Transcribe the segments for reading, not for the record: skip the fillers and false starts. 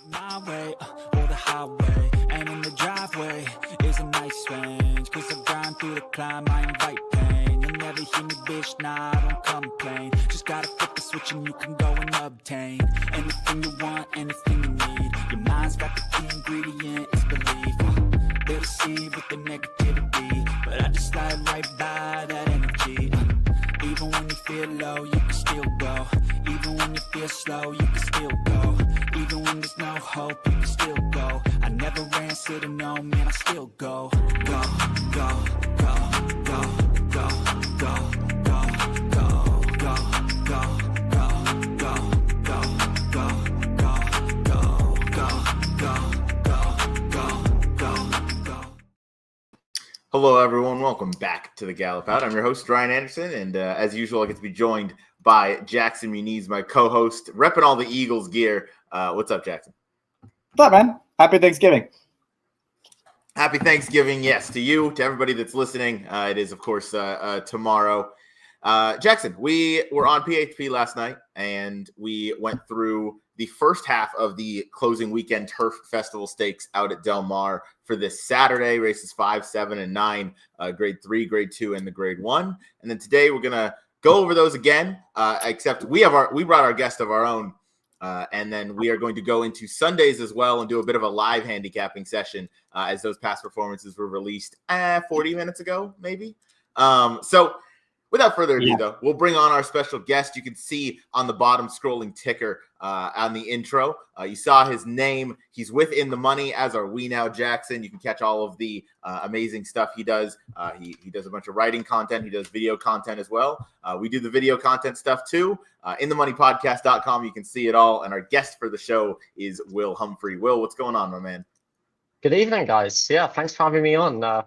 My way, or the highway, and in the driveway is a nice range. Cause I grind through the climb, I invite pain. You'll never hear me, bitch, nah, I don't complain. Just gotta flip the switch and you can go and obtain anything you want, anything you need. Your mind's got the key ingredient, it's belief. They'll deceive with the negativity, but I just slide right by that energy. Even when you feel low, you can still go. Even when you feel slow, you can still go. Even when there's no hope, you can still go. I never answer to no, man, I still go. Go, go, go, go, go, go, go, go, go, go, go, go, go, go, go. Hello, everyone. Welcome back to the Gallop Out. I'm your host, Ryan Anderson, and as usual, I get to be joined by Jackson Muniz, my co-host, repping all the Eagles gear. What's up, Jackson? What's up, man? Happy Thanksgiving. Happy Thanksgiving, yes, to you, to everybody that's listening. It is, of course, tomorrow. Jackson, we were on PHP last night, and we went through the first half of the closing weekend Turf Festival Stakes out at Del Mar for this Saturday, races 5, 7, and 9, grade 3, grade 2, and the grade 1. And then today we're going to go over those again, except we brought our guest of our own, and then we are going to go into Sundays as well and do a bit of a live handicapping session as those past performances were released 40 minutes ago, maybe. So without further ado, though, we'll bring on our special guest. You can see on the bottom scrolling ticker on the intro. You saw his name. He's within the money, as are we now, Jackson. You can catch all of the amazing stuff he does. He does a bunch of writing content. He does video content as well. We do the video content stuff too. InTheMoneyPodcast.com. You can see it all. And our guest for the show is Will Humphrey. Will, what's going on, my man? Good evening, guys. Yeah, thanks for having me on.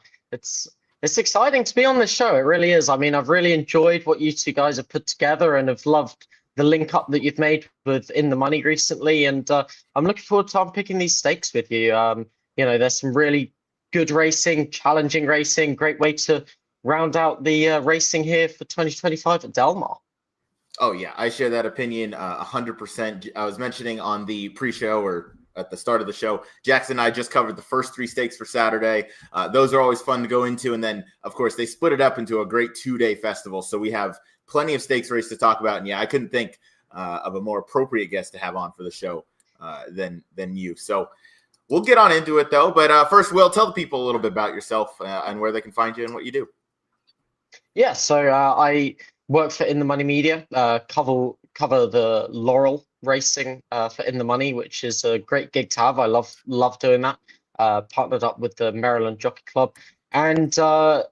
It's exciting to be on this show. It really is. I mean, I've really enjoyed what you two guys have put together and have loved the link up that you've made with In the Money recently. And I'm looking forward to unpicking these stakes with you. There's some really good racing, challenging racing, great way to round out the racing here for 2025 at Del Mar. Oh, yeah, I share that opinion 100%. I was mentioning on the pre-show or at the start of the show, Jackson and I just covered the first 3 stakes for Saturday. Those are always fun to go into. And then, of course, they split it up into a great 2-day festival. So we have plenty of stakes race to talk about. And yeah, I couldn't think of a more appropriate guest to have on for the show than you. So we'll get on into it, though. But first, Will, tell the people a little bit about yourself and where they can find you and what you do. Yeah, so I work for In the Money Media, cover the Laurel racing for In the Money, which is a great gig to have. I love doing that. Partnered up with the Maryland Jockey Club, and I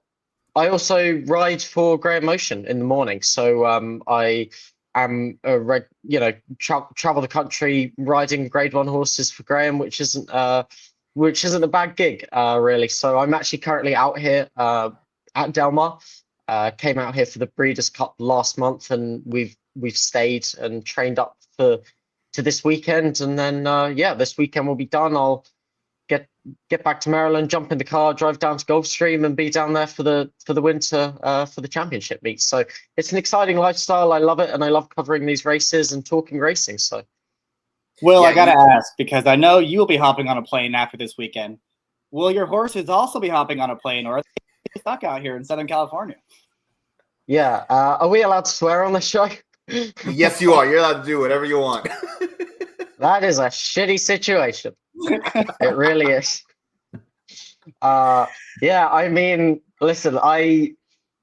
also ride for Graham Motion in the morning. So I am travel the country riding Grade 1 horses for Graham, which isn't a bad gig really. So I'm actually currently out here at Del Mar. Came out here for the Breeders' Cup last month, and we've stayed and trained up to this weekend, and then this weekend we'll be done. I'll get back to Maryland, jump in the car, drive down to Gulfstream, and be down there for the winter for the championship meet. So it's an exciting lifestyle. I love it, and I love covering these races and talking racing. So, Will, I gotta ask, because I know you will be hopping on a plane after this weekend. Will your horses also be hopping on a plane, or are they stuck out here in Southern California? Yeah, are we allowed to swear on this show? Yes, you are. You're allowed to do whatever you want. That is a shitty situation. It really is. I mean, listen, I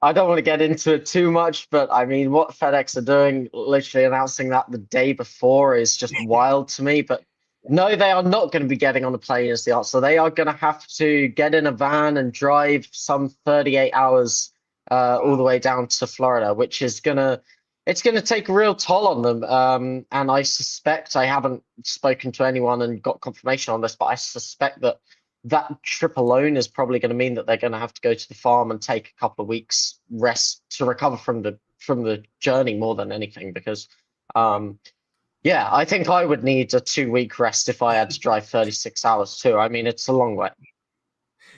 don't want to get into it too much, but I mean, what FedEx are doing, literally announcing that the day before, is just wild to me. But no, they are not going to be getting on a plane is the answer. They are going to have to get in a van and drive some 38 hours all the way down to Florida, which is it's going to take a real toll on them. And I suspect, I haven't spoken to anyone and got confirmation on this, but I suspect that trip alone is probably going to mean that they're going to have to go to the farm and take a couple of weeks rest to recover from the journey more than anything. Because, I think I would need a 2-week rest if I had to drive 36 hours too. I mean, it's a long way.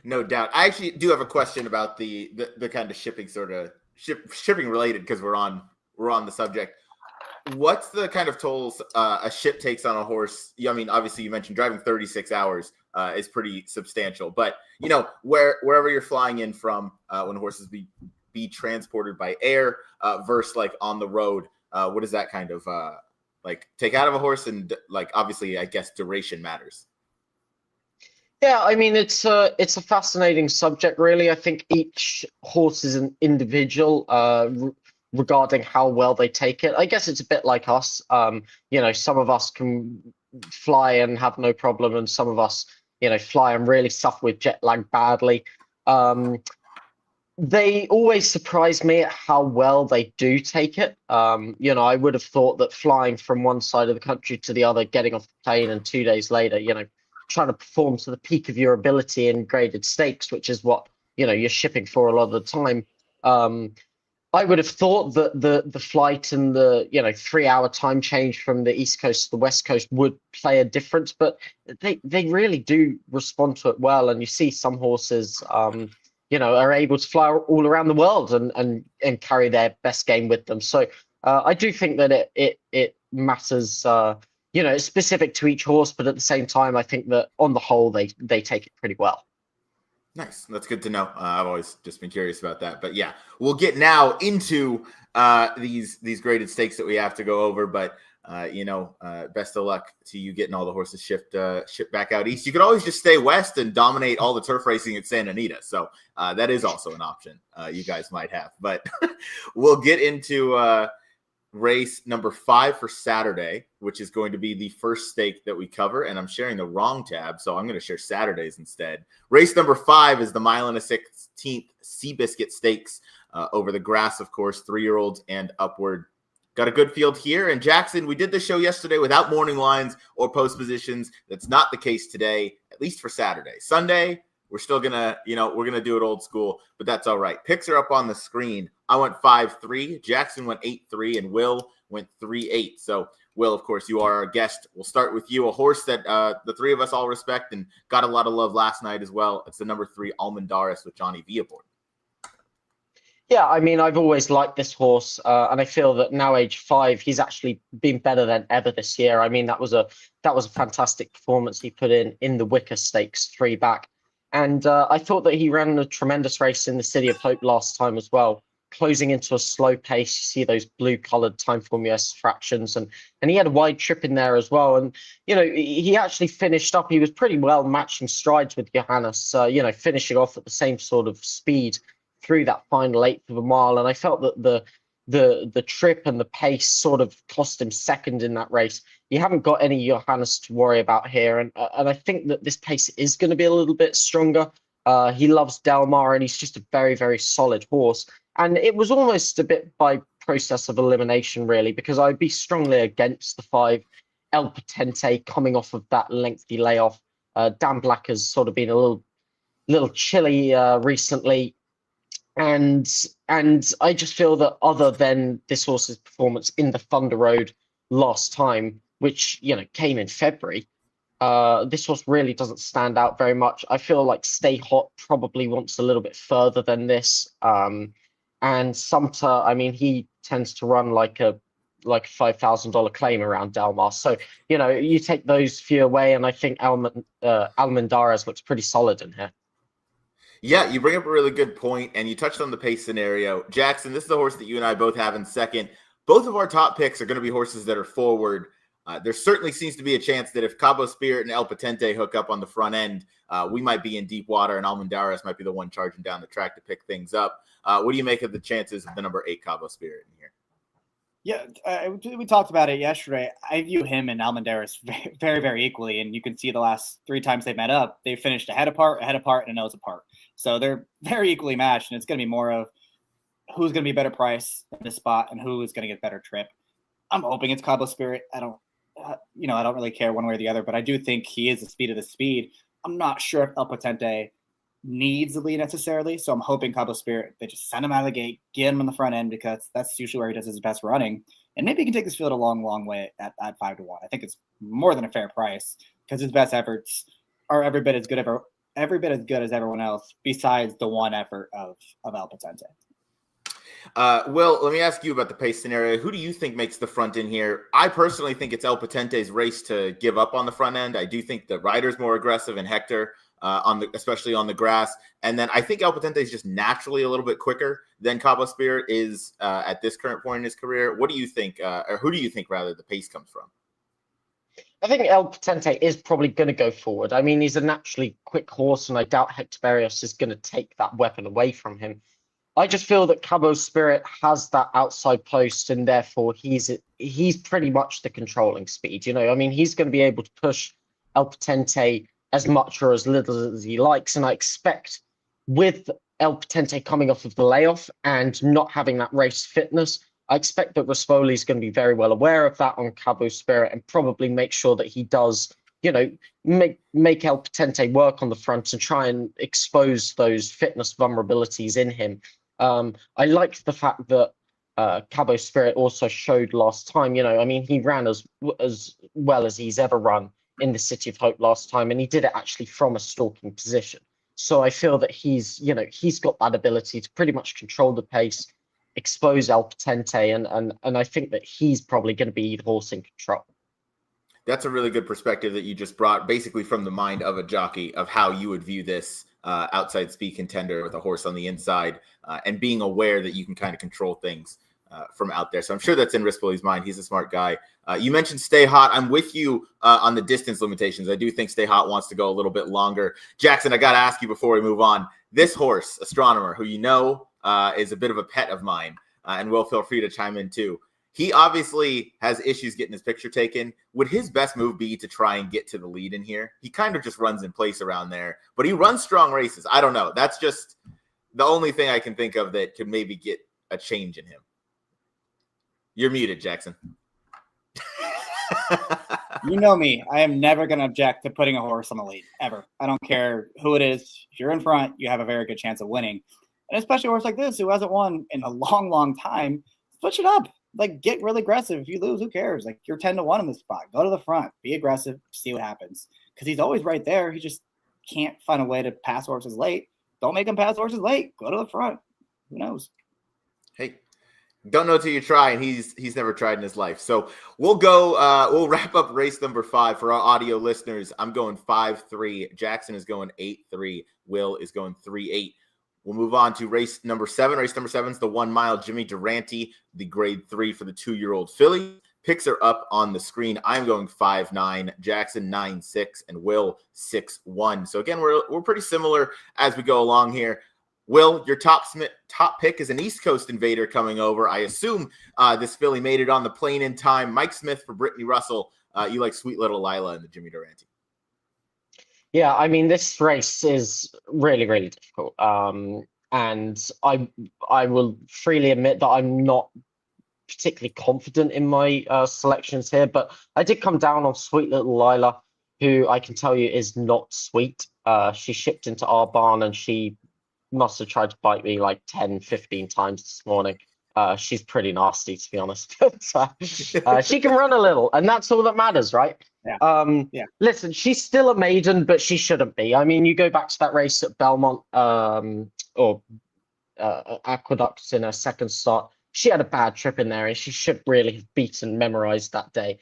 No doubt. I actually do have a question about the kind of shipping, sort of shipping related, because we're on the subject. what's the kind of tolls a ship takes on a horse? I mean, obviously you mentioned driving 36 hours is pretty substantial, but wherever you're flying in from, when horses be transported by air versus like on the road, what does that kind of like take out of a horse? And like, obviously, I guess duration matters. Yeah, I mean it's a fascinating subject, really. I think each horse is an individual regarding how well they take it. I guess it's a bit like us. Some of us can fly and have no problem, and some of us, fly and really suffer with jet lag badly. They always surprise me at how well they do take it. I would have thought that flying from one side of the country to the other, getting off the plane, and 2 days later, trying to perform to the peak of your ability in graded stakes, which is what you're shipping for a lot of the time. I would have thought that the flight and the 3 hour time change from the East Coast to the West Coast would play a difference, but they really do respond to it well. And you see some horses are able to fly all around the world and carry their best game with them. So I do think that it matters. It's specific to each horse, but at the same time, I think that on the whole, they take it pretty well. Nice. That's good to know. I've always just been curious about that. But yeah, we'll get now into these graded stakes that we have to go over. But best of luck to you getting all the horses shipped back out east. You could always just stay west and dominate all the turf racing at Santa Anita. So that is also an option you guys might have. But we'll get into race number 5 for Saturday, which is going to be the first stake that we cover. And I'm sharing the wrong tab, so I'm going to share Saturdays instead. Race number 5 is the 1.16 Seabiscuit Stakes over the grass, of course, 3-year-olds and upward. Got a good field here. And Jackson, we did the show yesterday without morning lines or post positions. That's not the case today, at least for Saturday. Sunday, we're still gonna, we're gonna do it old school, but that's all right. Picks are up on the screen. I went 5-3. Jackson went 8-3, and Will went 3-8. So, Will, of course, you are our guest. We'll start with you. A horse that the three of us all respect and got a lot of love last night as well. It's the number 3 Almendares with Johnny V aboard. Yeah, I mean, I've always liked this horse, and I feel that now age 5, he's actually been better than ever this year. I mean, that was a fantastic performance he put in the Wicker Stakes 3 back. And I thought that he ran a tremendous race in the City of Hope last time as well, closing into a slow pace. You see those blue-coloured Time Formula S fractions, and he had a wide trip in there as well. And, he actually finished up. He was pretty well matching strides with Johannes, finishing off at the same sort of speed through that final 1/8 of a mile. And I felt that the trip and the pace sort of cost him second in that race. You haven't got any Johannes to worry about here. And I think that this pace is going to be a little bit stronger. He loves Del Mar, and he's just a very, very solid horse. And it was almost a bit by process of elimination, really, because I'd be strongly against the 5 El Potente coming off of that lengthy layoff. Dan Black has sort of been a little chilly recently. And I just feel that other than this horse's performance in the Thunder Road last time, which, came in February, this horse really doesn't stand out very much. I feel like Stay Hot probably wants a little bit further than this. And Sumter, I mean, he tends to run like a $5,000 claim around Del Mar. So, you take those few away, and I think Almendares looks pretty solid in here. Yeah, you bring up a really good point, and you touched on the pace scenario. Jackson, this is the horse that you and I both have in second. Both of our top picks are going to be horses that are forward. There certainly seems to be a chance that if Cabo Spirit and El Potente hook up on the front end, we might be in deep water, and Almendares might be the one charging down the track to pick things up. What do you make of the chances of the number 8 Cabo Spirit in here? Yeah, we talked about it yesterday. I view him and Almendares very, very equally, and you can see the last 3 times they met up, they finished ahead apart, and a nose apart. So they're very equally matched, and it's going to be more of who's going to be better price in this spot and who is going to get better trip. I'm hoping it's Cabo Spirit. I don't really care one way or the other, but I do think he is the speed of the speed. I'm not sure if El Potente needs the lead necessarily, so I'm hoping Cabo Spirit, they just send him out of the gate, get him on the front end, because that's usually where he does his best running, and maybe he can take this field a long, long way at 5-1. I think it's more than a fair price because his best efforts are every bit as good as everyone else, besides the one effort of El Potente. Will, let me ask you about the pace scenario. Who do you think makes the front in here? I personally think it's El Potente's race to give up on the front end. I do think the rider's more aggressive and Hector, especially on the grass. And then I think El Potente is just naturally a little bit quicker than Cabo Spirit is at this current point in his career. What do you think, or who do you think rather the pace comes from? I think El Potente is probably going to go forward. I mean, he's a naturally quick horse, and I doubt Hector Berrios is going to take that weapon away from him. I just feel that Cabo Spirit has that outside post, and therefore he's pretty much the controlling speed. You know, I mean, he's going to be able to push El Potente as much or as little as he likes, and I expect with El Potente coming off of the layoff and not having that race fitness, I expect that Rispoli is going to be very well aware of that on Cabo Spirit and probably make sure that he does, you know, make El Potente work on the front and try and expose those fitness vulnerabilities in him. I liked the fact that Cabo Spirit also showed last time, you know, I mean, he ran as well as he's ever run in the City of Hope last time, and he did it actually from a stalking position. So I feel that he's got that ability to pretty much control the pace, expose El Potente, and I think that he's probably going to be the horse in control. That's a really good perspective that you just brought, basically from the mind of a jockey, of how you would view this outside speed contender with a horse on the inside, and being aware that you can kind of control things from out there. So I'm sure that's in Rispoli's mind. He's a smart guy. You mentioned Stay Hot. I'm with you on the distance limitations. I do think Stay Hot wants to go a little bit longer. Jackson, I got to ask you before we move on. This horse, Astronomer, who you know is a bit of a pet of mine, and will feel free to chime in too. He obviously has issues getting his picture taken. Would his best move be to try and get to the lead in here? He kind of just runs in place around there, but he runs strong races. I don't know. That's just the only thing I can think of that could maybe get a change in him. You're muted, Jackson. You know me. I am never going to object to putting a horse on the lead, ever. I don't care who it is. If you're in front, you have a very good chance of winning. And especially a horse like this who hasn't won in a long, long time, switch it up. Like, get really aggressive. If you lose, who cares? Like, you're 10-1 in this spot. Go to the front. Be aggressive. See what happens. Because he's always right there. He just can't find a way to pass horses late. Don't make him pass horses late. Go to the front. Who knows? Hey, don't know till you try, and he's never tried in his life. So we'll go. We'll wrap up race number 5 for our audio listeners. I'm going 5-3. Jackson is going 8-3. Will is going 3-8. We'll move on to race number 7. Race number 7 is the 1 mile Jimmy Durante, the grade 3 for the 2-year-old filly. Picks are up on the screen. I'm going 5-9, Jackson 9-6, and Will 6-1. So again, we're pretty similar as we go along here. Will, your top pick is an East Coast invader coming over. I assume this filly made it on the plane in time. Mike Smith for Brittany Russell. You like Sweet Little Lila and the Jimmy Durante. Yeah, I mean, this race is really, really difficult. And I will freely admit that I'm not particularly confident in my selections here, but I did come down on Sweet Little Lila, who I can tell you is not sweet. She shipped into our barn and she must have tried to bite me like 10, 15 times this morning. She's pretty nasty, to be honest. So, she can run a little, and that's all that matters, right? Yeah. Listen, she's still a maiden, but she shouldn't be. I mean, you go back to that race at Belmont or Aqueducts in her second start. She had a bad trip in there, and she should really have beaten Memorized that day.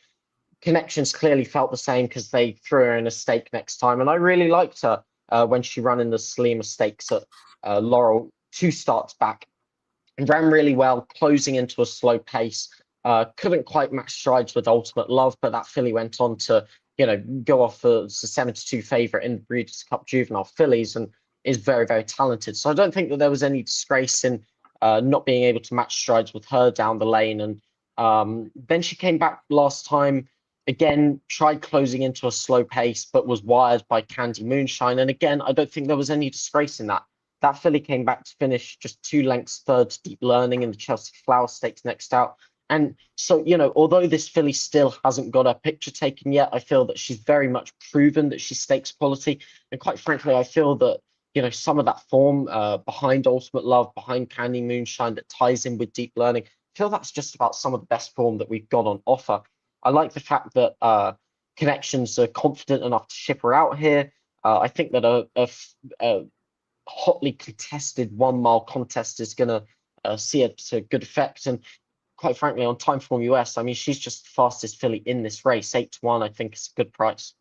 Connections clearly felt the same because they threw her in a stake next time, and I really liked her when she ran in the Salima Stakes at Laurel 2 starts back. And ran really well, closing into a slow pace. Couldn't quite match strides with Ultimate Love, but that filly went on to, go off as a 7-2 favourite in Breeders' Cup Juvenile fillies and is very, very talented. So I don't think that there was any disgrace in not being able to match strides with her down the lane. And then she came back last time, again, tried closing into a slow pace, but was wired by Candy Moonshine. And again, I don't think there was any disgrace in that. That filly came back to finish just 2 lengths third to Deep Learning in the Chelsea Flower Stakes next out. And so, although this filly still hasn't got her picture taken yet, I feel that she's very much proven that she's stakes quality. And quite frankly, I feel that, some of that form behind Ultimate Love, behind Candy Moonshine that ties in with Deep Learning, I feel that's just about some of the best form that we've got on offer. I like the fact that Connections are confident enough to ship her out here. I think that a hotly contested 1 mile contest is going to see it to good effect. And quite frankly, on Timeform US, I mean, she's just the fastest filly in this race. 8-1, I think, is a good price.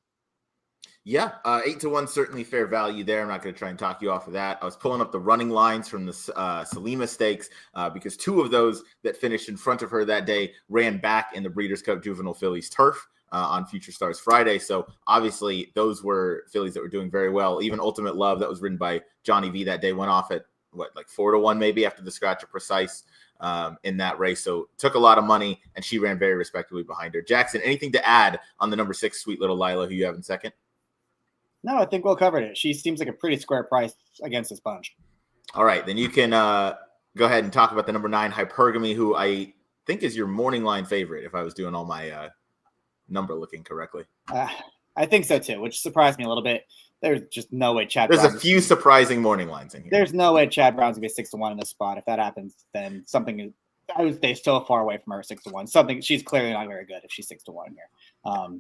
Yeah, 8-1, certainly fair value there. I'm not going to try and talk you off of that. I was pulling up the running lines from the Salima Stakes because two of those that finished in front of her that day ran back in the Breeders' Cup Juvenile Fillies turf on Future Stars Friday. So obviously those were fillies that were doing very well. Even Ultimate Love, that was ridden by Johnny V that day, went off at like 4-1 maybe after the scratch of Precise in that race. So took a lot of money, and she ran very respectably behind her. Jackson, anything to add on the number 6, Sweet Little Lila, who you have in second? No, I think Will covered it. She seems like a pretty square price against this bunch. All right, then you can go ahead and talk about the number 9, Hypergamy, who I think is your morning line favorite, if I was doing all my number looking correctly. I think so too, which surprised me a little bit. There's just no way Chad There's Brown's a few surprising morning lines in here. There's no way Chad Brown's gonna be 6-1 in this spot. If that happens, then something is. I would stay so far away from her 6-1. Something she's clearly not very good if she's 6-1 here.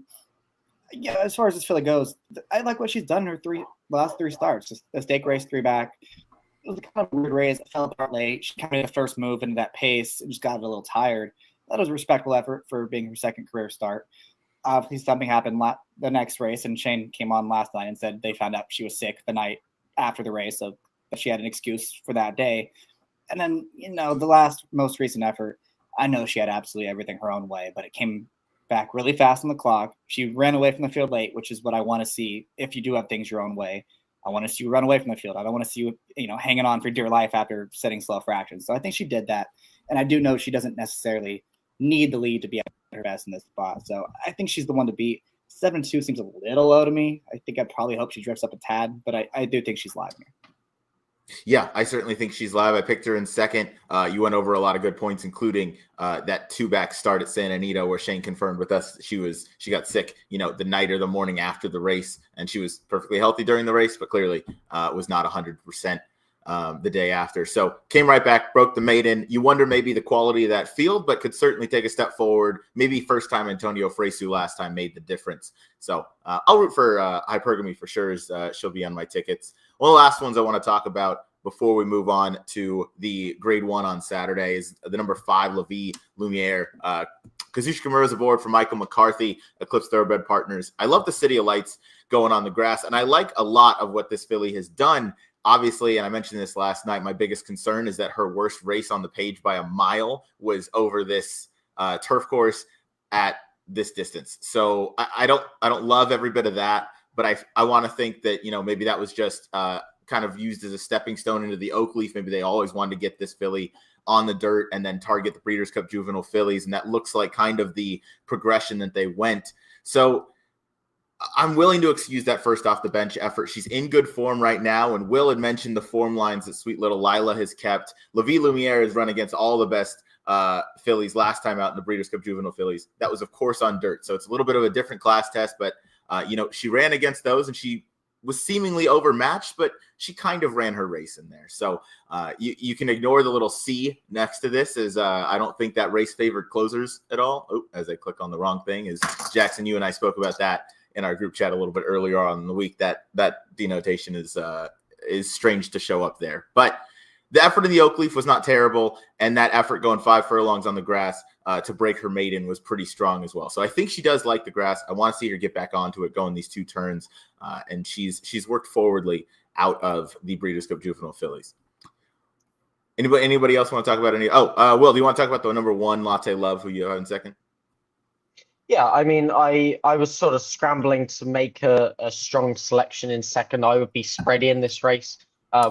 Yeah, as far as this filly goes, I like what she's done in her last three starts. Just a stake race, 3 back. It was kind of a weird race. It fell apart late. She kind of made the first move into that pace and just got a little tired. That was a respectable effort for being her second career start. Obviously, something happened the next race, and Shane came on last night and said they found out she was sick the night after the race, so she had an excuse for that day. And then, the most recent effort, I know she had absolutely everything her own way, but it came back really fast on the clock. She ran away from the field late, which is what I want to see if you do have things your own way. I want to see you run away from the field. I don't want to see you, hanging on for dear life after setting slow fractions. So I think she did that. And I do know she doesn't necessarily need the lead to be at her best in this spot. So I think she's the one to beat. 7-2 seems a little low to me. I think I probably hope she drifts up a tad, but I do think she's live here. Yeah, I certainly think she's live. I picked her in second. You went over a lot of good points, including that 2-back start at Santa Anita, where Shane confirmed with us she got sick, the night or the morning after the race, and she was perfectly healthy during the race, but clearly was not 100% the day after. So came right back, broke the maiden. You wonder maybe the quality of that field, but could certainly take a step forward. Maybe first time Antonio Fresu last time made the difference. So I'll root for Hypergamy for sure. She'll be on my tickets. One of the last ones I want to talk about before we move on to the grade 1 on Saturday is the number 5, La Vie Lumiere. Kazushi Kimura's aboard for Michael McCarthy, Eclipse Thoroughbred Partners. I love the City of Lights going on the grass, and I like a lot of what this filly has done. Obviously, and I mentioned this last night, my biggest concern is that her worst race on the page by a mile was over this turf course at this distance. So I don't love every bit of that, but I want to think that, maybe that was just kind of used as a stepping stone into the Oakleaf. Maybe they always wanted to get this filly on the dirt and then target the Breeders' Cup Juvenile fillies. And that looks like kind of the progression that they went. So I'm willing to excuse that first off the bench effort. She's in good form right now. And Will had mentioned the form lines that Sweet Little Lila has kept. La Vie Lumiere has run against all the best fillies last time out in the Breeders' Cup Juvenile fillies. That was, of course, on dirt. So it's a little bit of a different class test, but she ran against those and she was seemingly overmatched, but she kind of ran her race in there. So you can ignore the little C next to this, as I don't think that race favored closers at all. Oh, as I click on the wrong thing, is Jackson, you and I spoke about that in our group chat a little bit earlier on in the week. That denotation is strange to show up there. But the effort of the Oakleaf was not terrible, and that effort going 5 furlongs on the grass to break her maiden was pretty strong as well. So I think she does like the grass. I want to see her get back onto it, going these 2 turns, and she's worked forwardly out of the Breeders' Cup Juvenile fillies. Anybody else want to talk about any? Will, do you want to talk about the number 1, Latte Love, who you have in second? Yeah, I mean, I was sort of scrambling to make a strong selection in second. I would be spready in this race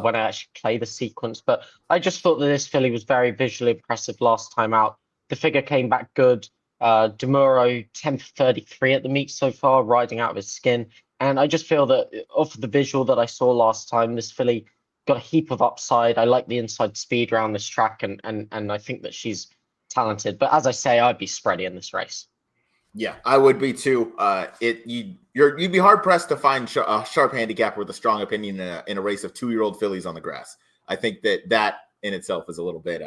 when I actually play the sequence, but I just thought that this filly was very visually impressive last time out. The figure came back good. Demuro 10 for 33 at the meet so far, riding out of his skin. And I just feel that off of the visual that I saw last time, this filly got a heap of upside. I like the inside speed around this track, and I think that she's talented. But as I say, I'd be spready in this race. Yeah, I would be too. You'd be hard pressed to find a sharp handicapper with a strong opinion in a race of 2-year-old fillies on the grass. I think that in itself is a little bit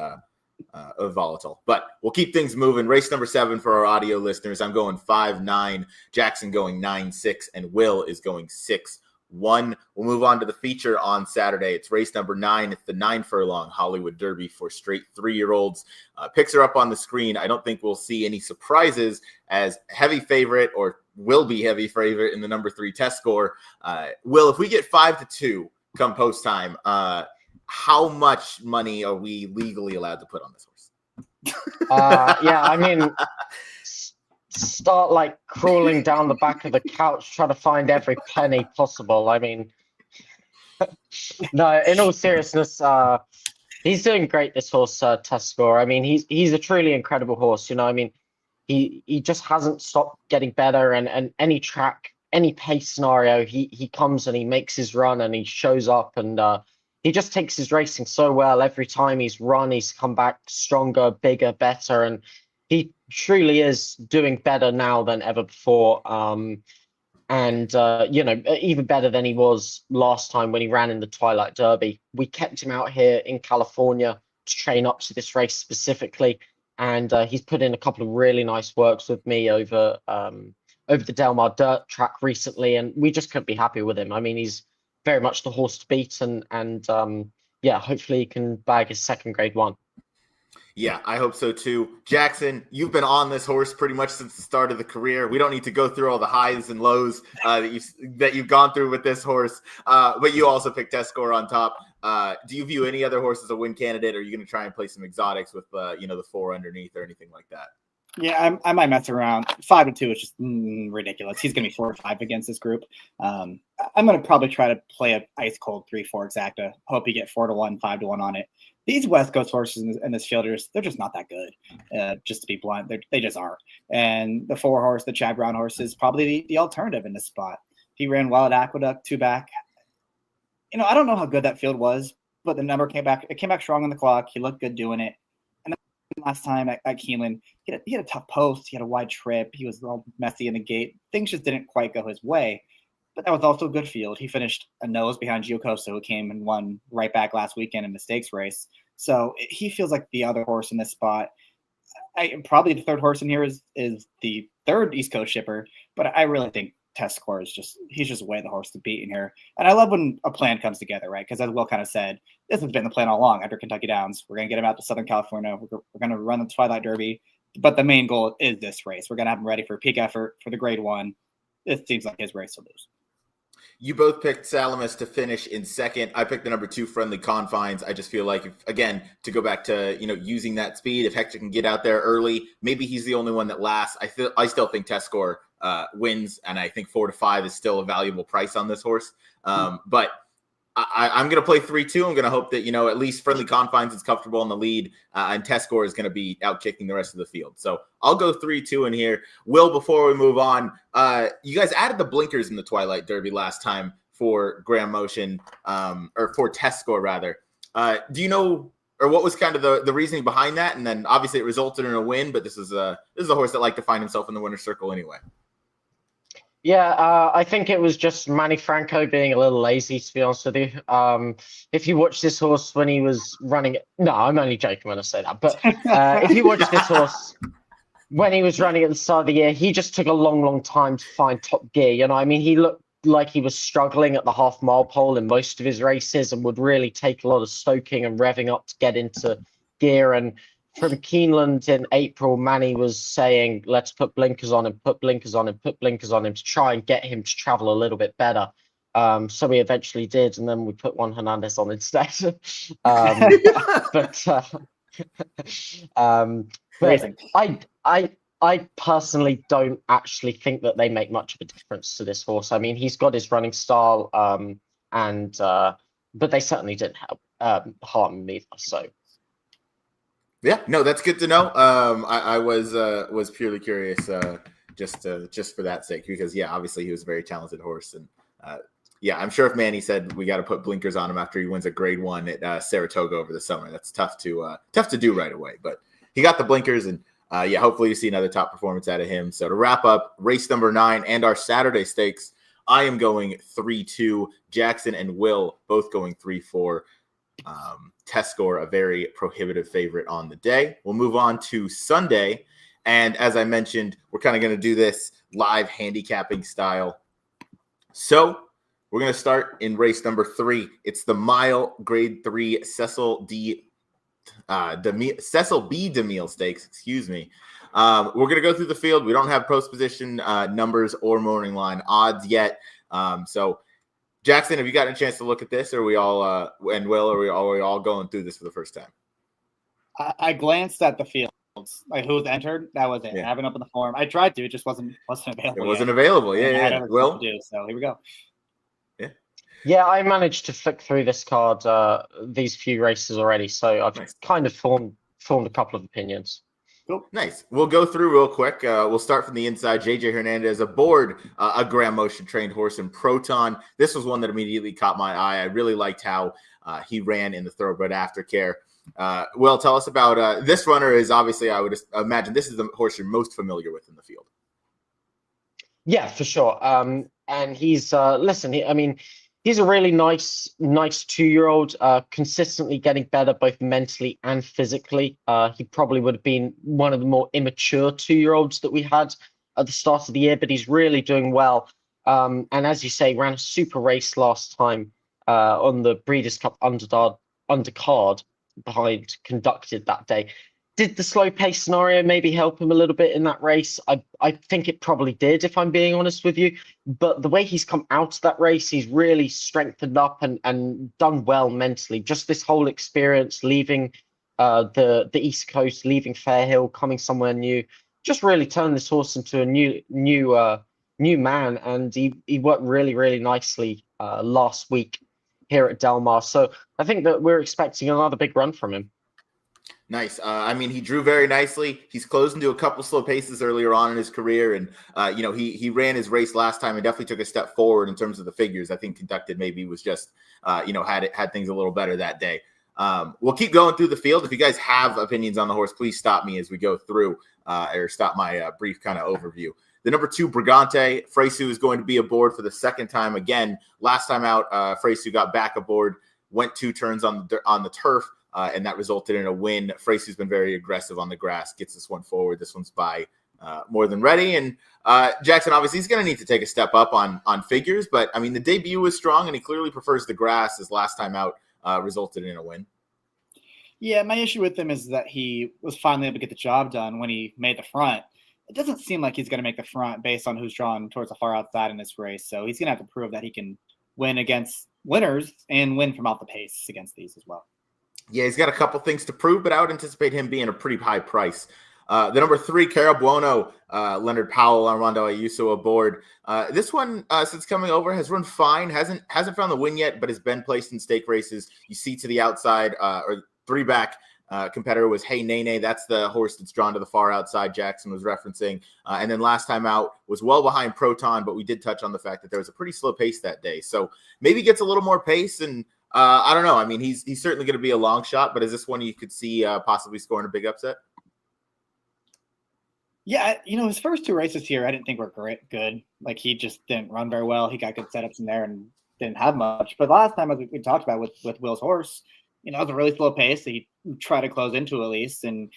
volatile, but we'll keep things moving. Race number 7 for our audio listeners. I'm going 5-9, Jackson going 9-6, and Will is going 6 1. We'll move on to the feature on Saturday. It's race number 9. It's the 9 furlong Hollywood Derby for straight 3-year-olds. Picks are up on the screen. I don't think we'll see any surprises as heavy favorite, or will be heavy favorite, in the number 3 test score. Will, if we get 5-2 come post time, how much money are we legally allowed to put on this horse? Yeah, I mean, start like crawling down the back of the couch trying to find every penny possible. I mean, no, in all seriousness, he's doing great, this horse, test score. I mean, he's a truly incredible horse. I mean, he just hasn't stopped getting better, and any track, any pace scenario, he comes and he makes his run and he shows up, and he just takes his racing so well. Every time he's run, he's come back stronger, bigger, better, and he truly is doing better now than ever before. Even better than he was last time when he ran in the Twilight Derby. We kept him out here in California to train up to this race specifically, and he's put in a couple of really nice works with me over the Del Mar dirt track recently, and we just couldn't be happier with him. I mean, he's very much the horse to beat, and hopefully he can bag his second Grade 1. Yeah, I hope so too. Jackson, you've been on this horse pretty much since the start of the career. We don't need to go through all the highs and lows that you've gone through with this horse, but you also picked test score on top. Do you view any other horse as a win candidate, or are you going to try and play some exotics with the 4 underneath or anything like that? Yeah, I might mess around. 5-2 is just ridiculous. He's going to be 4-5 against this group. I'm going to probably try to play an ice cold 3-4 exacta. Hope you get 4-1, 5-1 on it. These West Coast horses in this fielders, they're just not that good. Just to be blunt, they just aren't. And the 4 horse, the Chad Brown horse, is probably the alternative in this spot. He ran well at Aqueduct, 2 back. I don't know how good that field was, but the number came back. It came back strong on the clock. He looked good doing it. And then last time at Keeneland, he had a tough post. He had a wide trip. He was all messy in the gate. Things just didn't quite go his way. But that was also a good field. He finished a nose behind Giocoso, who came and won right back last weekend in the stakes race. So he feels like the other horse in this spot. Probably the 3rd horse in here is the 3rd East Coast shipper, but I really think test score is he's just way the horse to beat in here. And I love when a plan comes together, right? Because as Will kind of said, this has been the plan all along after Kentucky Downs. We're going to get him out to Southern California. We're going to run the Twilight Derby. But the main goal is this race. We're going to have him ready for a peak effort for the Grade 1. It seems like his race to lose. You both picked Salamis to finish in second. I picked the number 2, Friendly Confines. I just feel like, to go back to, using that speed, if Hector can get out there early, maybe he's the only one that lasts. I still think test score wins, and I think 4-5 is still a valuable price on this horse. But I'm going to play 3-2. I'm going to hope that, at least Friendly Confines is comfortable in the lead, and test score is going to be out kicking the rest of the field. So I'll go 3-2 in here. Will, before we move on, you guys added the blinkers in the Twilight Derby last time for Graham Motion, or for test score rather. Do you know, or what was kind of the reasoning behind that? And then obviously it resulted in a win, but this is a horse that liked to find himself in the winner's circle anyway. Yeah, I think it was just Manny Franco being a little lazy, to be honest with you. If you watch this horse when he was running it, no, I'm only joking when I say that. But if you watch this horse when he was running at the start of the year, he just took a long, long time to find top gear. I mean, he looked like he was struggling at the half-mile pole in most of his races and would really take a lot of stoking and revving up to get into gear. And from Keeneland in April, Manny was saying, let's put blinkers on him, put blinkers on him, put blinkers on him to try and get him to travel a little bit better. So we eventually did, and then we put Juan Hernandez on instead. I personally don't actually think that they make much of a difference to this horse. I mean, he's got his running style, but they certainly didn't help harm him either. So. Yeah, no, that's good to know. I was purely curious, just for that sake, because obviously he was a very talented horse, and I'm sure if Manny said we got to put blinkers on him after he wins a Grade 1 at Saratoga over the summer, that's tough to do right away. But he got the blinkers, and hopefully you see another top performance out of him. So to wrap up race number 9 and our Saturday stakes, I am going 3-2. Jackson and Will both going 3-4. Test score, a very prohibitive favorite on the day. We'll move on to Sunday. And as I mentioned, we're kind of going to do this live handicapping style. So We're going to start in race number 3. It's the mile grade 3 Cecil B. DeMille Stakes. Excuse me. We're going to go through the field. We don't have post position numbers or morning line odds yet. So, Jackson, have you gotten a chance to look at this? Or are we all and Will? Are we all going through this for the first time? I glanced at the fields, like who's entered. That was it. Yeah. I haven't opened the form. I tried to. It just wasn't available. It wasn't available. And I had Yeah. other Will? stuff to do, so here we go. Yeah, I managed to flick through this card, these few races already, so I've kind of formed a couple of opinions. Cool. Nice. We'll go through real quick. We'll start from the inside. JJ Hernandez aboard a Graham Motion trained horse in Proton. This was one that immediately caught my eye. I really liked how he ran in the Thoroughbred Aftercare. Will, tell us about this runner. Is obviously, I would imagine this is the horse you're most familiar with in the field. Yeah, for sure. And he's he's a really nice 2-year-old, consistently getting better both mentally and physically. He probably would have been one of the more immature 2-year-olds that we had at the start of the year, but he's really doing well. And as you say, ran a super race last time on the Breeders' Cup undercard behind Conducted that day. Did the slow pace scenario maybe help him a little bit in that race? I think it probably did, if I'm being honest with you. But the way he's come out of that race, he's really strengthened up and done well mentally. Just this whole experience, leaving the East Coast, leaving Fairhill, coming somewhere new, just really turned this horse into a new man. And he worked really, really nicely last week here at Del Mar. So I think that we're expecting another big run from him. Nice. He drew very nicely. He's closed into a couple slow paces earlier on in his career. And, he ran his race last time and definitely took a step forward in terms of the figures. I think Conducted maybe was just, had things a little better that day. We'll keep going through the field. If you guys have opinions on the horse, please stop me as we go through or stop my brief kind of overview. The number 2, Brigante. Freysu is going to be aboard for the second time again. Last time out, Freysu got back aboard, went 2 turns on the turf. And that resulted in a win. Freysu's been very aggressive on the grass, gets this one forward. This one's by more than ready. And Jackson, obviously, he's going to need to take a step up on figures. But, the debut was strong, and he clearly prefers the grass. His last time out resulted in a win. Yeah, my issue with him is that he was finally able to get the job done when he made the front. It doesn't seem like he's going to make the front based on who's drawn towards the far outside in this race. So he's going to have to prove that he can win against winners and win from out the pace against these as well. Yeah, he's got a couple things to prove, but I would anticipate him being a pretty high price. The number 3, Cara Buono, Leonard Powell, Armando Ayuso aboard. This one, since coming over, has run fine. Hasn't found the win yet, but has been placed in stake races. You see to the outside, or 3-back competitor was Hey Nene. That's the horse that's drawn to the far outside Jackson was referencing. And then last time out was well behind Proton, but we did touch on the fact that there was a pretty slow pace that day. So maybe gets a little more pace and I don't know. He's certainly going to be a long shot, but is this one you could see possibly scoring a big upset? Yeah, his first 2 races here I didn't think were good. Like, he just didn't run very well. He got good setups in there and didn't have much. But last time, as we talked about with Will's horse, it was a really slow pace that he tried to close into at least, and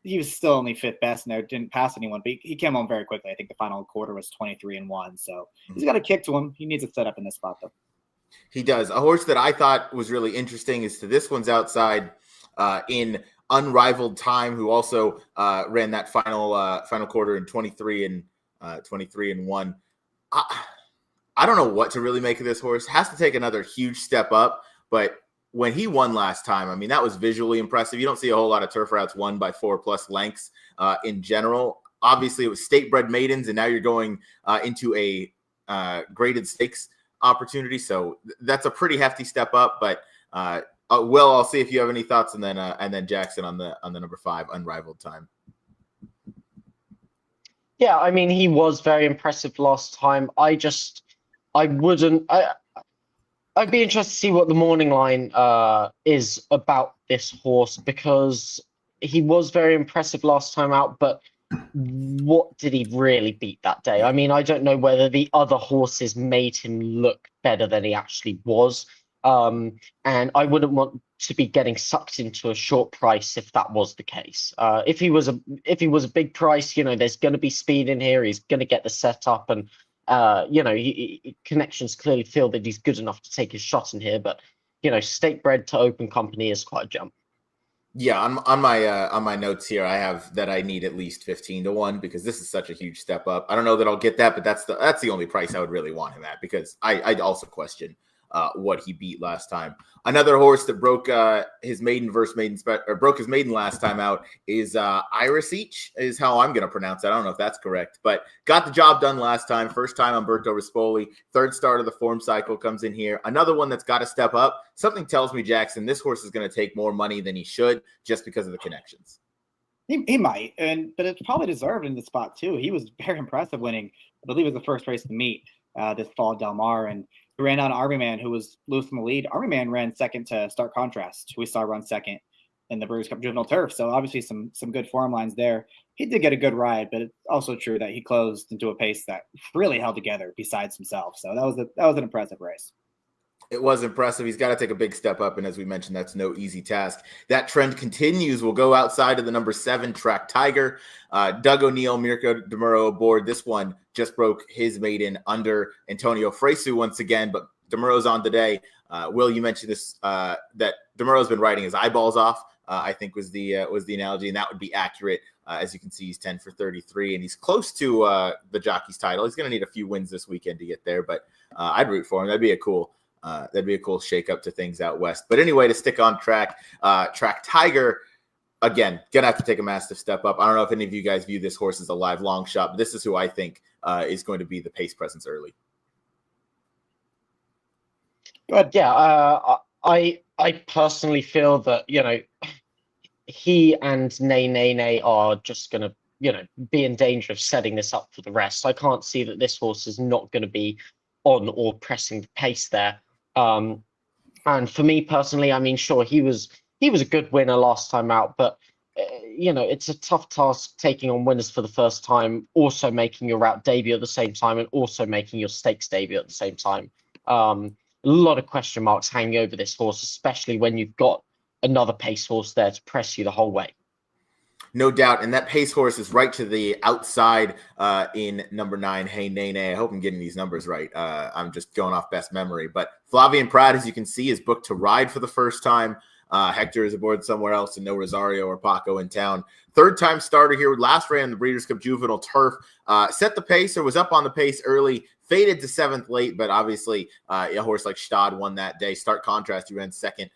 he was still only 5th best in there, didn't pass anyone, but he came on very quickly. I think the final quarter was 23-1, so he's got a kick to him. He needs a setup in this spot, though. He does. A horse that I thought was really interesting is to this one's outside in Unrivaled Time, who also ran that final quarter in 23-1. I don't know what to really make of this horse. Has to take another huge step up, but when he won last time, that was visually impressive. You don't see a whole lot of turf routes won by 4+ lengths in general. Obviously, it was state-bred maidens, and now you're going into a graded stakes opportunity, so that's a pretty hefty step up. But Will, I'll see if you have any thoughts, and then Jackson on the number 5, Unrivaled Time. Yeah, he was very impressive last time. I'd be interested to see what the morning line is about this horse, because he was very impressive last time out, but what did he really beat that day? I don't know whether the other horses made him look better than he actually was. And I wouldn't want to be getting sucked into a short price if that was the case. If he was a big price, there's going to be speed in here. He's going to get the setup, and connections clearly feel that he's good enough to take his shot in here, but State Bred to Open Company is quite a jump. Yeah, on my notes here, I have that I need at least 15-1 because this is such a huge step up. I don't know that I'll get that, but that's the only price I would really want him at, because I'd also question what he beat last time. Another horse that broke his maiden broke his maiden last time out is Iris Each, is how I'm going to pronounce it. I don't know if that's correct, but got the job done last time. First time on Umberto Rispoli. Third start of the form cycle comes in here. Another one that's got to step up. Something tells me, Jackson, this horse is going to take more money than he should just because of the connections. He might, but it's probably deserved in the spot too. He was very impressive winning. I believe it was the first race to meet this fall at Del Mar, and he ran down Army Man, who was loose in the lead. Army Man ran second to Stark Contrast, who we saw run second in the Breeders' Cup Juvenile Turf. So obviously some good form lines there. He did get a good ride, but it's also true that he closed into a pace that really held together besides himself. So that was an impressive race. It was impressive. He's got to take a big step up, and as we mentioned, that's no easy task. That trend continues. We'll go outside of the number 7 Track Tiger. Doug O'Neill, Mirko DeMuro aboard. This one just broke his maiden under Antonio Fresu once again, but DeMuro's on today. Will, you mentioned this that DeMuro's been riding his eyeballs off. I think was the analogy, and that would be accurate. As you can see, he's 10 for 33, and he's close to the jockey's title. He's going to need a few wins this weekend to get there, but I'd root for him. That'd be a cool shakeup to things out west. But anyway, to stick on track, Track Tiger, again, gonna have to take a massive step up. I don't know if any of you guys view this horse as a live long shot, but this is who I think is going to be the pace presence early. But yeah, I personally feel that he and Nay are just gonna be in danger of setting this up for the rest. I can't see that this horse is not going to be on or pressing the pace there. And for me personally, I mean, sure, he was a good winner last time out, but it's a tough task taking on winners for the first time, also making your route debut at the same time, and also making your stakes debut at the same time. A lot of question marks hanging over this horse, especially when you've got another pace horse there to press you the whole way. No doubt. And that pace horse is right to the outside in number 9, Hey Nene. I hope I'm getting these numbers right. I'm just going off best memory. But Flavian Prat, as you can see, is booked to ride for the first time. Hector is aboard somewhere else, and no Rosario or Paco in town. Third time starter here. Last ran the Breeders' Cup Juvenile Turf. Set the pace, or was up on the pace early. Faded to 7th late, but obviously a horse like Stad won that day. Stark Contrast, he ran second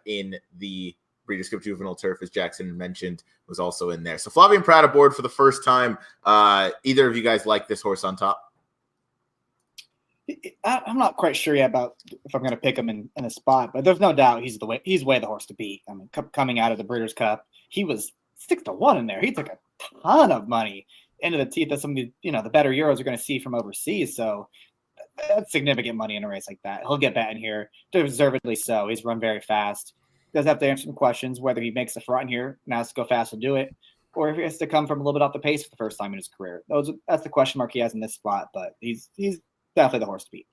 in the Breeders' Cup Juvenile Turf, as Jackson mentioned, was also in there. So Flavian Prat aboard for the first time. Either of you guys like this horse on top? I'm not quite sure yet about if I'm going to pick him in a spot, but there's no doubt he's way the horse to beat. I mean, coming out of the Breeders' Cup, he was 6-1 in there. He took a ton of money into the teeth that some of the better Euros are going to see from overseas. So that's significant money in a race like that. He'll get bet in here, deservedly so. He's run very fast. Does have to answer some questions, whether he makes the front here and has to go fast to do it, or if he has to come from a little bit off the pace for the first time in his career. That's the question mark he has in this spot, but he's definitely the horse to beat.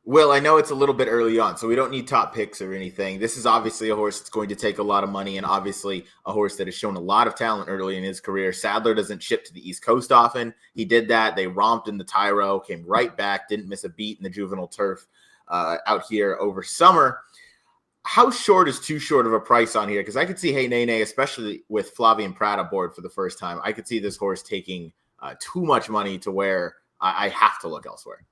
Will, I know it's a little bit early on, so we don't need top picks or anything. This is obviously a horse that's going to take a lot of money, and obviously a horse that has shown a lot of talent early in his career. Sadler doesn't ship to the East Coast often. He did that. They romped in the Tyro, came right back, didn't miss a beat in the Juvenile Turf out here over summer. How short is too short of a price on here? Because I could see Hey Nene, especially with Flavian Prat aboard for the first time, I could see this horse taking too much money to where I have to look elsewhere.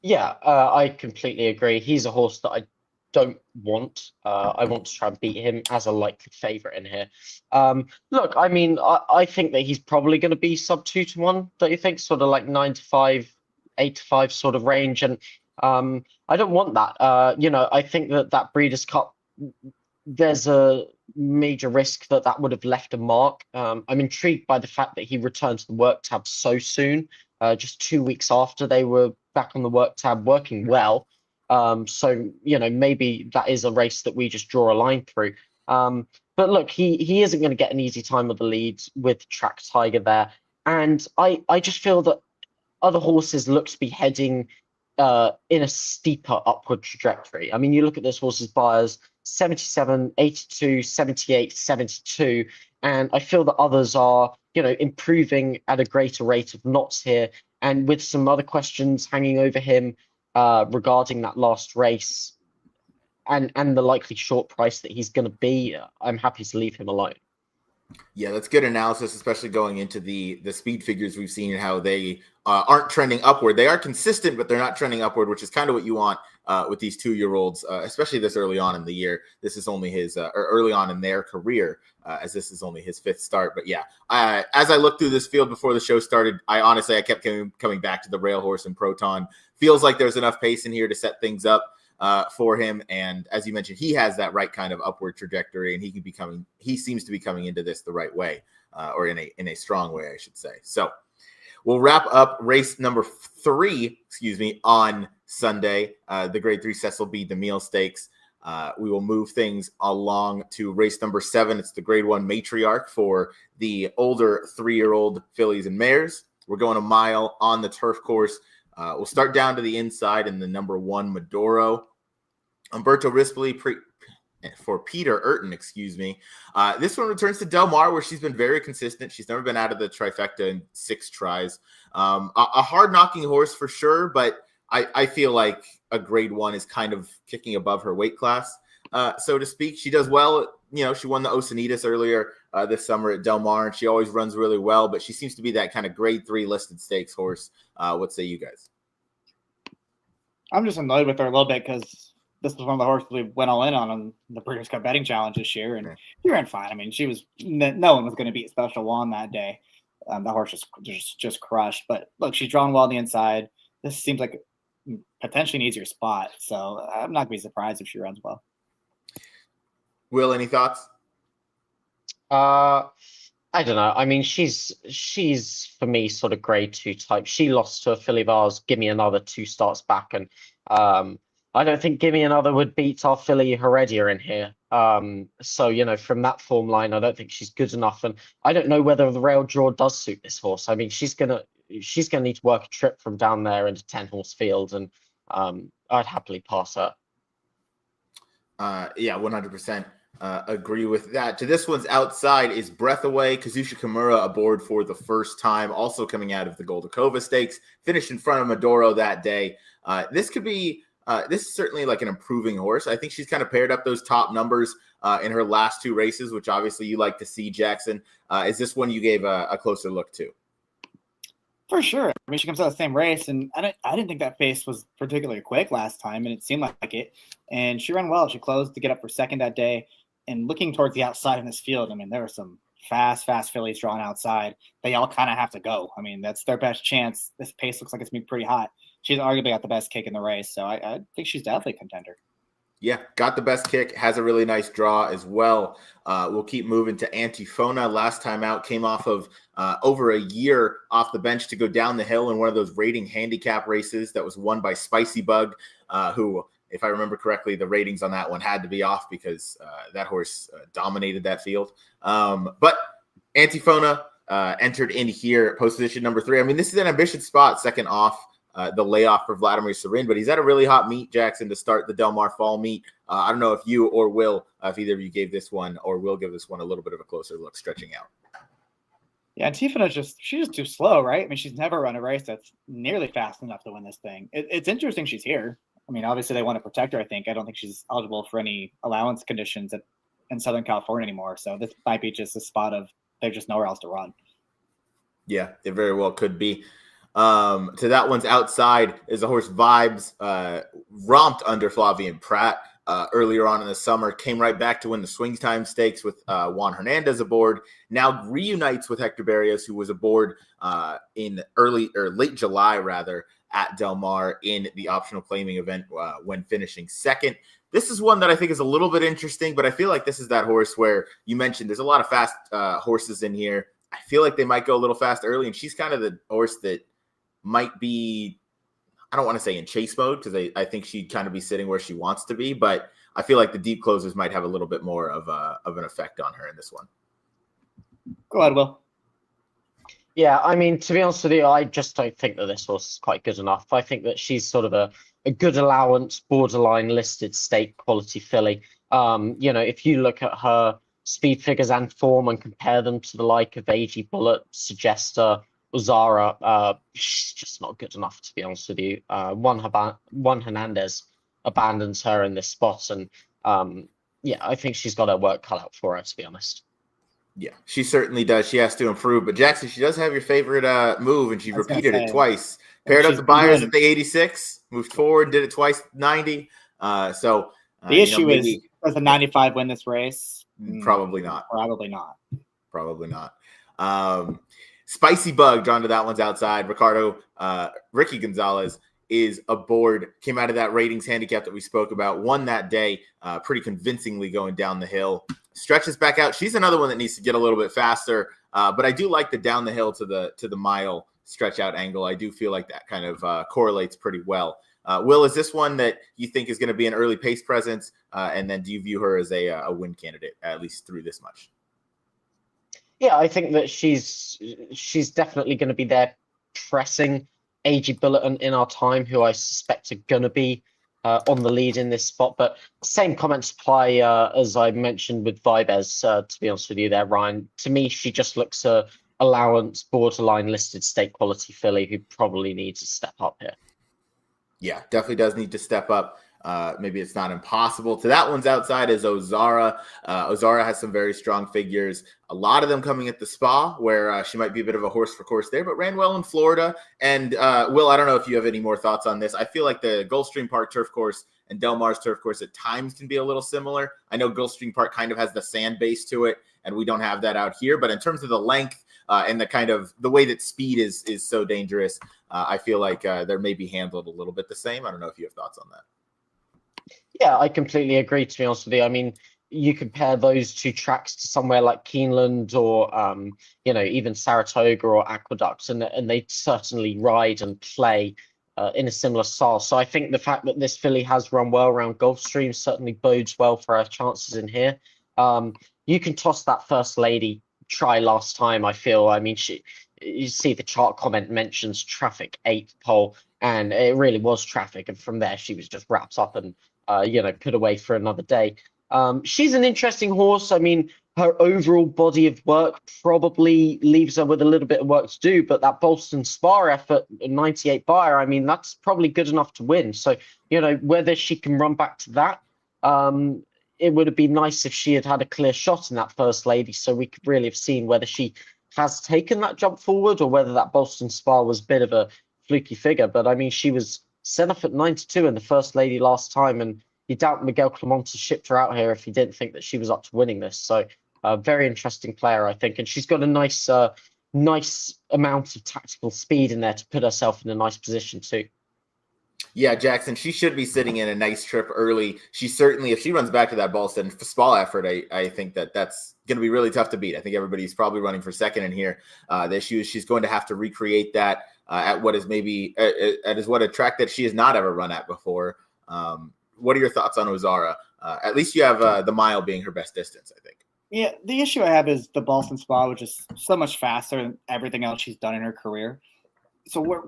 Yeah, I completely agree. He's a horse that I don't want. I want to try and beat him as a likely favourite in here. Look, I mean, I think that he's probably going to be sub 2-1, don't you think? Sort of like 9-5, 8-5 sort of range. And I don't want that. I think that Breeders' Cup, there's a major risk that would have left a mark. I'm intrigued by the fact that he returned to the work tab so soon, just 2 weeks after they were back on the work tab working well. So maybe that is a race that we just draw a line through. But look, he isn't going to get an easy time with the lead with Track Tiger there. And I just feel that other horses look to be heading in a steeper upward trajectory. I mean, you look at this horse's buyers, 77, 82, 78, 72, and I feel that others are, improving at a greater rate of knots here. and with some other questions hanging over him regarding that last race and the likely short price that he's going to be, I'm happy to leave him alone. Yeah, that's good analysis, especially going into the speed figures we've seen and how they aren't trending upward. They are consistent, but they're not trending upward, which is kind of what you want with these 2-year-olds, especially this early on in the year. This is only his or early on in their career, as this is only his 5th start. But yeah, as I looked through this field before the show started, I kept coming back to the rail horse and Proton. Feels like there's enough pace in here to set things up for him, and as you mentioned, he has that right kind of upward trajectory, and he seems to be coming into this the right way, or in a strong way, I should say. So we'll wrap up race number 3, on Sunday, the Grade 3 Cecil B. DeMille Stakes. We will move things along to race number 7. It's the Grade 1 Matriarch for the older 3-year-old fillies and mares. We're going a mile on the turf course. We'll start down to the inside in the number 1 Medoro. Umberto Rispoli for Peter Urton, This one returns to Del Mar, where she's been very consistent. She's never been out of the trifecta in 6 tries. A hard-knocking horse for sure, but I feel like a Grade 1 is kind of kicking above her weight class, so to speak. She does well. She won the Oceanitas earlier this summer at Del Mar, and she always runs really well, but she seems to be that kind of Grade 3 listed stakes horse. What say you guys? I'm just annoyed with her a little bit because this was one of the horses we went all in on the Breeders' Cup betting challenge this year, and she ran fine. I mean, she was no one was going to beat Special One that day. The horse just crushed. But look, she's drawn well on the inside. This seems like potentially an easier spot, so I'm not going to be surprised if she runs well. Will, any thoughts? I don't know. I mean, she's for me sort of Grade 2 type. She lost to a filly of ours, Give Me Another, 2 starts back, and I don't think Give Me Another would beat our filly Heredia in here. So from that form line, I don't think she's good enough, and I don't know whether the rail draw does suit this horse. I mean, she's gonna need to work a trip from down there into 10-horse field, and I'd happily pass her. Yeah, 100%. Agree with that. To this one's outside is Breathaway. Kazushi Kimura aboard for the first time, also coming out of the Goldacova Stakes, finished in front of Medoro that day. This is certainly like an improving horse. I think she's kind of paired up those top numbers in her last 2 races, which obviously you like to see, Jackson. Is this one you gave a closer look to? For sure. I mean, she comes out of the same race, and I didn't think that pace was particularly quick last time, and it seemed like it. And she ran well. She closed to get up for second that day. And looking towards the outside in this field, I mean, there are some fast fillies drawn outside. They all kind of have to go. I mean, that's their best chance. This pace looks like it's going to be pretty hot. She's arguably got the best kick in the race, so I think she's definitely a contender. Yeah, got the best kick, has a really nice draw as well. We'll keep moving to Antifona. Last time out, came off of over a year off the bench to go down the hill in one of those rating handicap races that was won by Spicy Bug, who, if I remember correctly, the ratings on that one had to be off because that horse dominated that field. But Antifona entered in here at post position number 3. I mean, this is an ambitious spot, second off the layoff for Vladimir Serin, but he's at a really hot meet, Jackson, to start the Del Mar Fall meet. I don't know if you or Will, if either of you gave this one or will give this one a little bit of a closer look stretching out. Yeah, Antifona's she's just too slow, right? I mean, she's never run a race that's nearly fast enough to win this thing. It's interesting she's here. I mean, obviously they want to protect her, I think. I don't think she's eligible for any allowance conditions in Southern California anymore. So this might be just a spot of there's just nowhere else to run. Yeah, it very well could be. To that one's outside is a horse Vibes, romped under Flavian Pratt earlier on in the summer, came right back to win the Swing Time Stakes with Juan Hernandez aboard, now reunites with Hector Berrios, who was aboard in late July, rather, at Del Mar in the optional claiming event when finishing second. This is one that I think is a little bit interesting, but I feel like this is that horse where you mentioned there's a lot of fast horses in here. I feel like they might go a little fast early, and she's kind of the horse that might be, I don't want to say in chase mode, because I think she'd kind of be sitting where she wants to be, but I feel like the deep closers might have a little bit more of an effect on her in this one. Go ahead, Will. Yeah, I mean, to be honest with you, I just don't think that this horse is quite good enough. I think that she's sort of a good allowance, borderline listed stake quality filly. If you look at her speed figures and form and compare them to the like of AG Bullet, Suggester, Uzara, she's just not good enough, to be honest with you. Juan Hernandez abandons her in this spot, and yeah, I think she's got her work cut out for her, to be honest. Yeah, she certainly does. She has to improve. But Jackson, she does have your favorite move, and she repeated it twice. Paired up the buyers at the 86, moved forward, did it twice, 90. So the issue is, does the 95 win this race? Probably not. Probably not. Probably not. Spicy Bug, drawn to that one's outside. Ricky Gonzalez is aboard, came out of that ratings handicap that we spoke about, won that day pretty convincingly going down the hill. Stretches back out. She's another one that needs to get a little bit faster, but I do like the down the hill to the mile stretch out angle. I do feel like that kind of correlates pretty well. Will, is this one that you think is going to be an early pace presence? And then do you view her as a win candidate, at least through this much? Yeah, I think that she's definitely going to be there pressing AG Bulletin in our time, who I suspect are going to be on the lead in this spot. But same comments apply as I mentioned with Vibez, to be honest with you there, Ryan. To me, she just looks a allowance borderline listed stake quality filly who probably needs to step up here. Yeah, definitely does need to step up. Maybe it's not impossible. To that one's outside is Ozara. Ozara has some very strong figures. A lot of them coming at the Spa, where she might be a bit of a horse for course there, but ran well in Florida. And Will, I don't know if you have any more thoughts on this. I feel like the Gulfstream Park turf course and Del Mar's turf course at times can be a little similar. I know Gulfstream Park kind of has the sand base to it, and we don't have that out here. But in terms of the length and the kind of the way that speed is so dangerous, I feel like they're maybe handled a little bit the same. I don't know if you have thoughts on that. Yeah, I completely agree, to be honest with you. I mean, you compare those two tracks to somewhere like Keeneland or, even Saratoga or Aqueduct, and they certainly ride and play in a similar style. So I think the fact that this filly has run well around Gulfstream certainly bodes well for her chances in here. You can toss that First Lady try last time, I feel. I mean, you see the chart comment mentions traffic 8th pole, and it really was traffic. And from there, she was just wrapped up and put away for another day. She's an interesting horse. I mean, her overall body of work probably leaves her with a little bit of work to do, but that Bolston Spa effort, 98 buyer, I mean, that's probably good enough to win. So, whether she can run back to that, it would have been nice if she had had a clear shot in that First Lady, so we could really have seen whether she has taken that jump forward or whether that Bolston Spa was a bit of a fluky figure. But I mean, she was set off at 92 in the First Lady last time, and you doubt Miguel Clemente shipped her out here if he didn't think that she was up to winning this. So a very interesting player, I think, and she's got a nice amount of tactical speed in there to put herself in a nice position too. Yeah, Jackson, she should be sitting in a nice trip early. She certainly, if she runs back to that Boston Spa effort, I think that's going to be really tough to beat. I think everybody's probably running for second in here. The issue is she's going to have to recreate that at what is maybe what a track that she has not ever run at before. What are your thoughts on Ozara? At least you have the mile being her best distance, I think. Yeah, the issue I have is the Boston Spa, which is so much faster than everything else she's done in her career. So where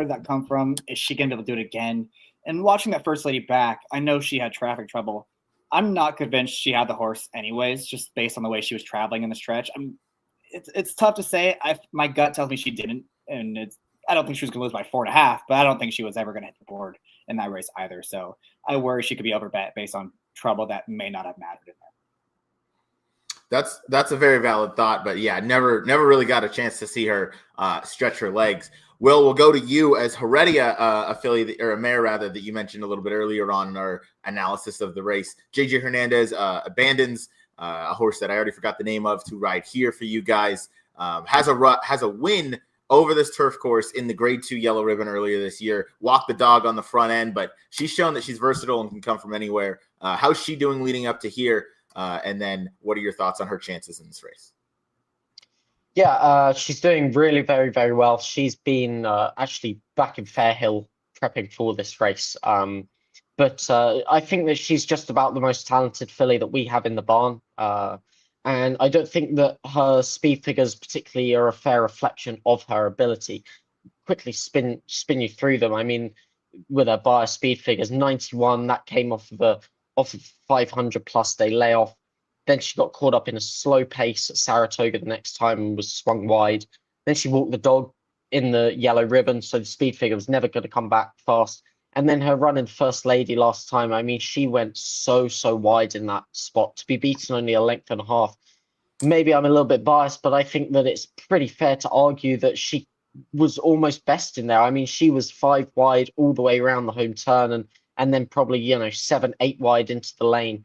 did that come from? Is she going to be able to do it again? And watching that First Lady back, I know she had traffic trouble. I'm not convinced she had the horse anyways, just based on the way she was traveling in the stretch. It's tough to say. My gut tells me she didn't, and I don't think she was going to lose by 4.5, but I don't think she was ever going to hit the board in that race either. So I worry she could be overbet based on trouble that may not have mattered in there. That's a very valid thought, but yeah, never really got a chance to see her stretch her legs. Will, we'll go to you as Heredia, a filly or a mare rather that you mentioned a little bit earlier on in our analysis of the race. JJ Hernandez abandons a horse that I already forgot the name of to ride here for you guys. Has a win over this turf course in the Grade 2 Yellow Ribbon earlier this year. Walked the dog on the front end, but she's shown that she's versatile and can come from anywhere. How's she doing leading up to here? And then what are your thoughts on her chances in this race? Yeah, she's doing really very, very well. She's been actually back in Fairhill prepping for this race. But I think that she's just about the most talented filly that we have in the barn. And I don't think that her speed figures particularly are a fair reflection of her ability. Quickly spin you through them. I mean, with her buyer speed figures, 91, that came off of a 500 plus day layoff. Then she got caught up in a slow pace at Saratoga the next time and was swung wide. Then she walked the dog in the yellow ribbon, so the speed figure was never going to come back fast. And then her run in First Lady last time, I mean, she went so wide in that spot to be beaten only a length and a half. Maybe I'm a little bit biased, but I think that it's pretty fair to argue that she was almost best in there. I mean, she was 5 wide all the way around the home turn, and then probably 7, 8 wide into the lane.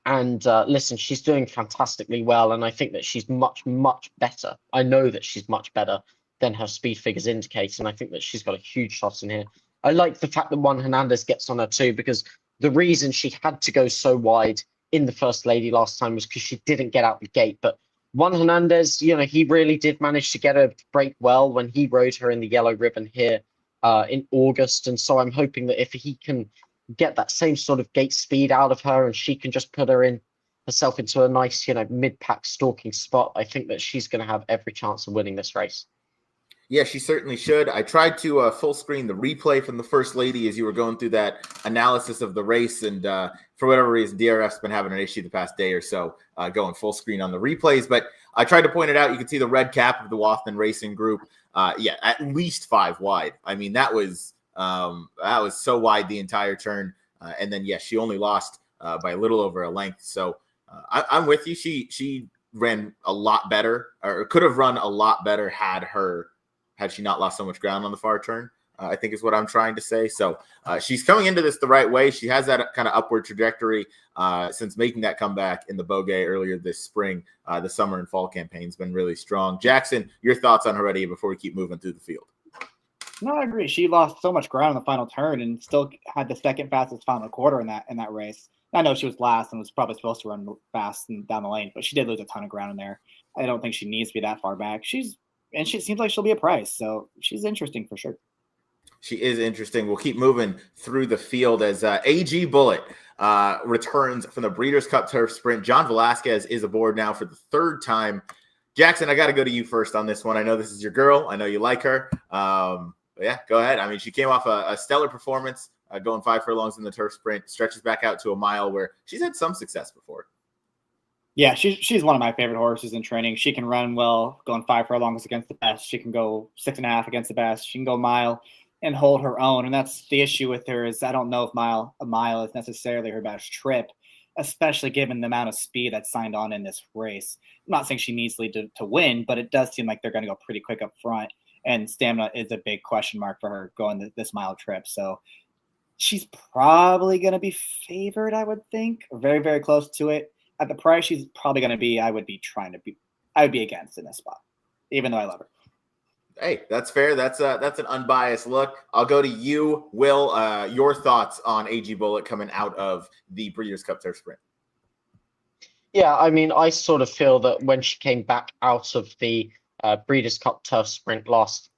Listen, she's doing fantastically well, and I think that she's much better. I know that she's much better than her speed figures indicate, and I think that she's got a huge shot in here. I like the fact that Juan Hernandez gets on her too, because the reason she had to go so wide in the First Lady last time was because she didn't get out the gate. But Juan Hernandez, he really did manage to get her to break well when he rode her in the yellow ribbon here in August. And so I'm hoping that if he can get that same sort of gate speed out of her and she can just put herself into a nice, mid-pack stalking spot, I think that she's going to have every chance of winning this race. Yeah, she certainly should. I tried to full screen the replay from the First Lady as you were going through that analysis of the race. And for whatever reason, DRF's been having an issue the past day or so going full screen on the replays. But I tried to point it out. You can see the red cap of the Wathman Racing Group. At least 5 wide. I mean, that was so wide the entire turn. And then, she only lost by a little over a length. So I'm with you. She ran a lot better, or could have run a lot better had she not lost so much ground on the far turn, I think is what I'm trying to say. So she's coming into this the right way. She has that kind of upward trajectory since making that comeback in the Beaugay earlier this spring. The summer and fall campaign's been really strong. Jackson, your thoughts on Heredia before we keep moving through the field? No, I agree. She lost so much ground in the final turn and still had the second fastest final quarter in that race. I know she was last and was probably supposed to run fast and down the lane, but she did lose a ton of ground in there. I don't think she needs to be that far back. She seems like she'll be a price, so she's interesting for sure. She is interesting. We'll keep moving through the field as AG Bullet returns from the Breeders' Cup Turf Sprint. John Velasquez is aboard now for the 3rd time. Jackson, I got to go to you first on this one. I know this is your girl. I know you like her. Go ahead. I mean, she came off a stellar performance, going 5 furlongs in the Turf Sprint, stretches back out to a mile where she's had some success before. Yeah, she's one of my favorite horses in training. She can run well, going 5 furlongs against the best. She can go 6.5 against the best. She can go a mile and hold her own. And that's the issue with her is I don't know if a mile is necessarily her best trip, especially given the amount of speed that's signed on in this race. I'm not saying she needs to win, but it does seem like they're going to go pretty quick up front. And stamina is a big question mark for her going this mile trip. So she's probably going to be favored, I would think, or very, very close to it. At the price she's probably going to be, I would be against in this spot, even though I love her. Hey, that's fair. That's an unbiased look. I'll go to you, Will. Your thoughts on AG Bullet coming out of the Breeders' Cup Turf Sprint? Yeah, I mean, I sort of feel that when she came back out of the Breeders' Cup Turf Sprint last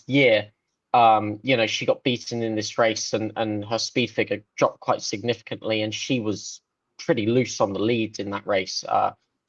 year, she got beaten in this race and her speed figure dropped quite significantly, and she was pretty loose on the lead in that race,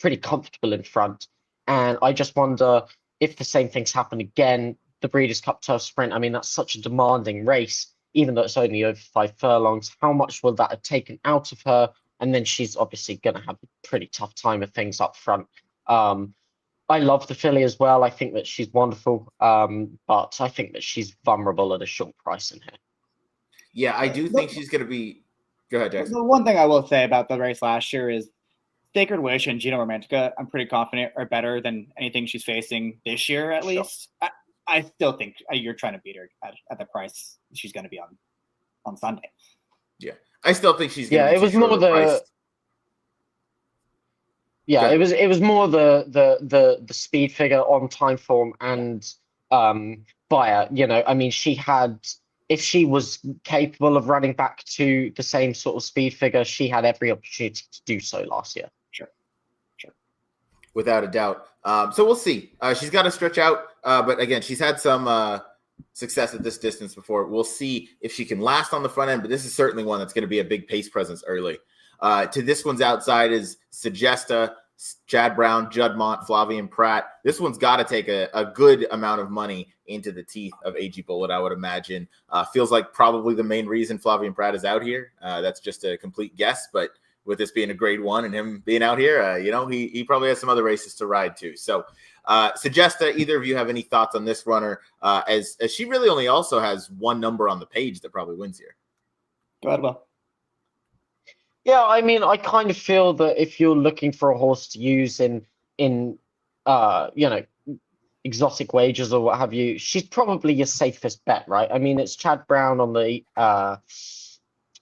pretty comfortable in front. And I just wonder if the same things happen again, the Breeders' Cup Turf Sprint. I mean, that's such a demanding race, even though it's only over 5 furlongs. How much will that have taken out of her? And then she's obviously going to have a pretty tough time of things up front. I love the filly as well. I think that she's wonderful, but I think that she's vulnerable at a short price in here. Yeah, I do think she's going to be. Go ahead, Jackson. The one thing I will say about the race last year is Sacred Wish and Gino Romantica, I'm pretty confident, are better than anything she's facing this year, at least. I still think you're trying to beat her at the price she's going to be on Sunday. Yeah, I still think she's going to be it was more the. Yeah, it was more the speed figure on time form and buyer. I mean, if she was capable of running back to the same sort of speed figure, she had every opportunity to do so last year. Sure. Without a doubt. So we'll see. She's got to stretch out, but again, she's had some success at this distance before. We'll see if she can last on the front end, but this is certainly one that's going to be a big pace presence early. To this one's outside is Sagesta, Chad Brown, Juddmonte, Flavian Pratt. This one's got to take a good amount of money into the teeth of AG Bullet, I would imagine. Feels like probably the main reason Flavian Pratt is out here. That's just a complete guess, but with this being a grade 1 and him being out here, he probably has some other races to ride too. So Sagesta, either of you have any thoughts on this runner, as she really only also has one number on the page that probably wins here? Go ahead, Will. Yeah, I mean, I kind of feel that if you're looking for a horse to use in exotic wagers or what have you, she's probably your safest bet, right? I mean, it's Chad Brown on the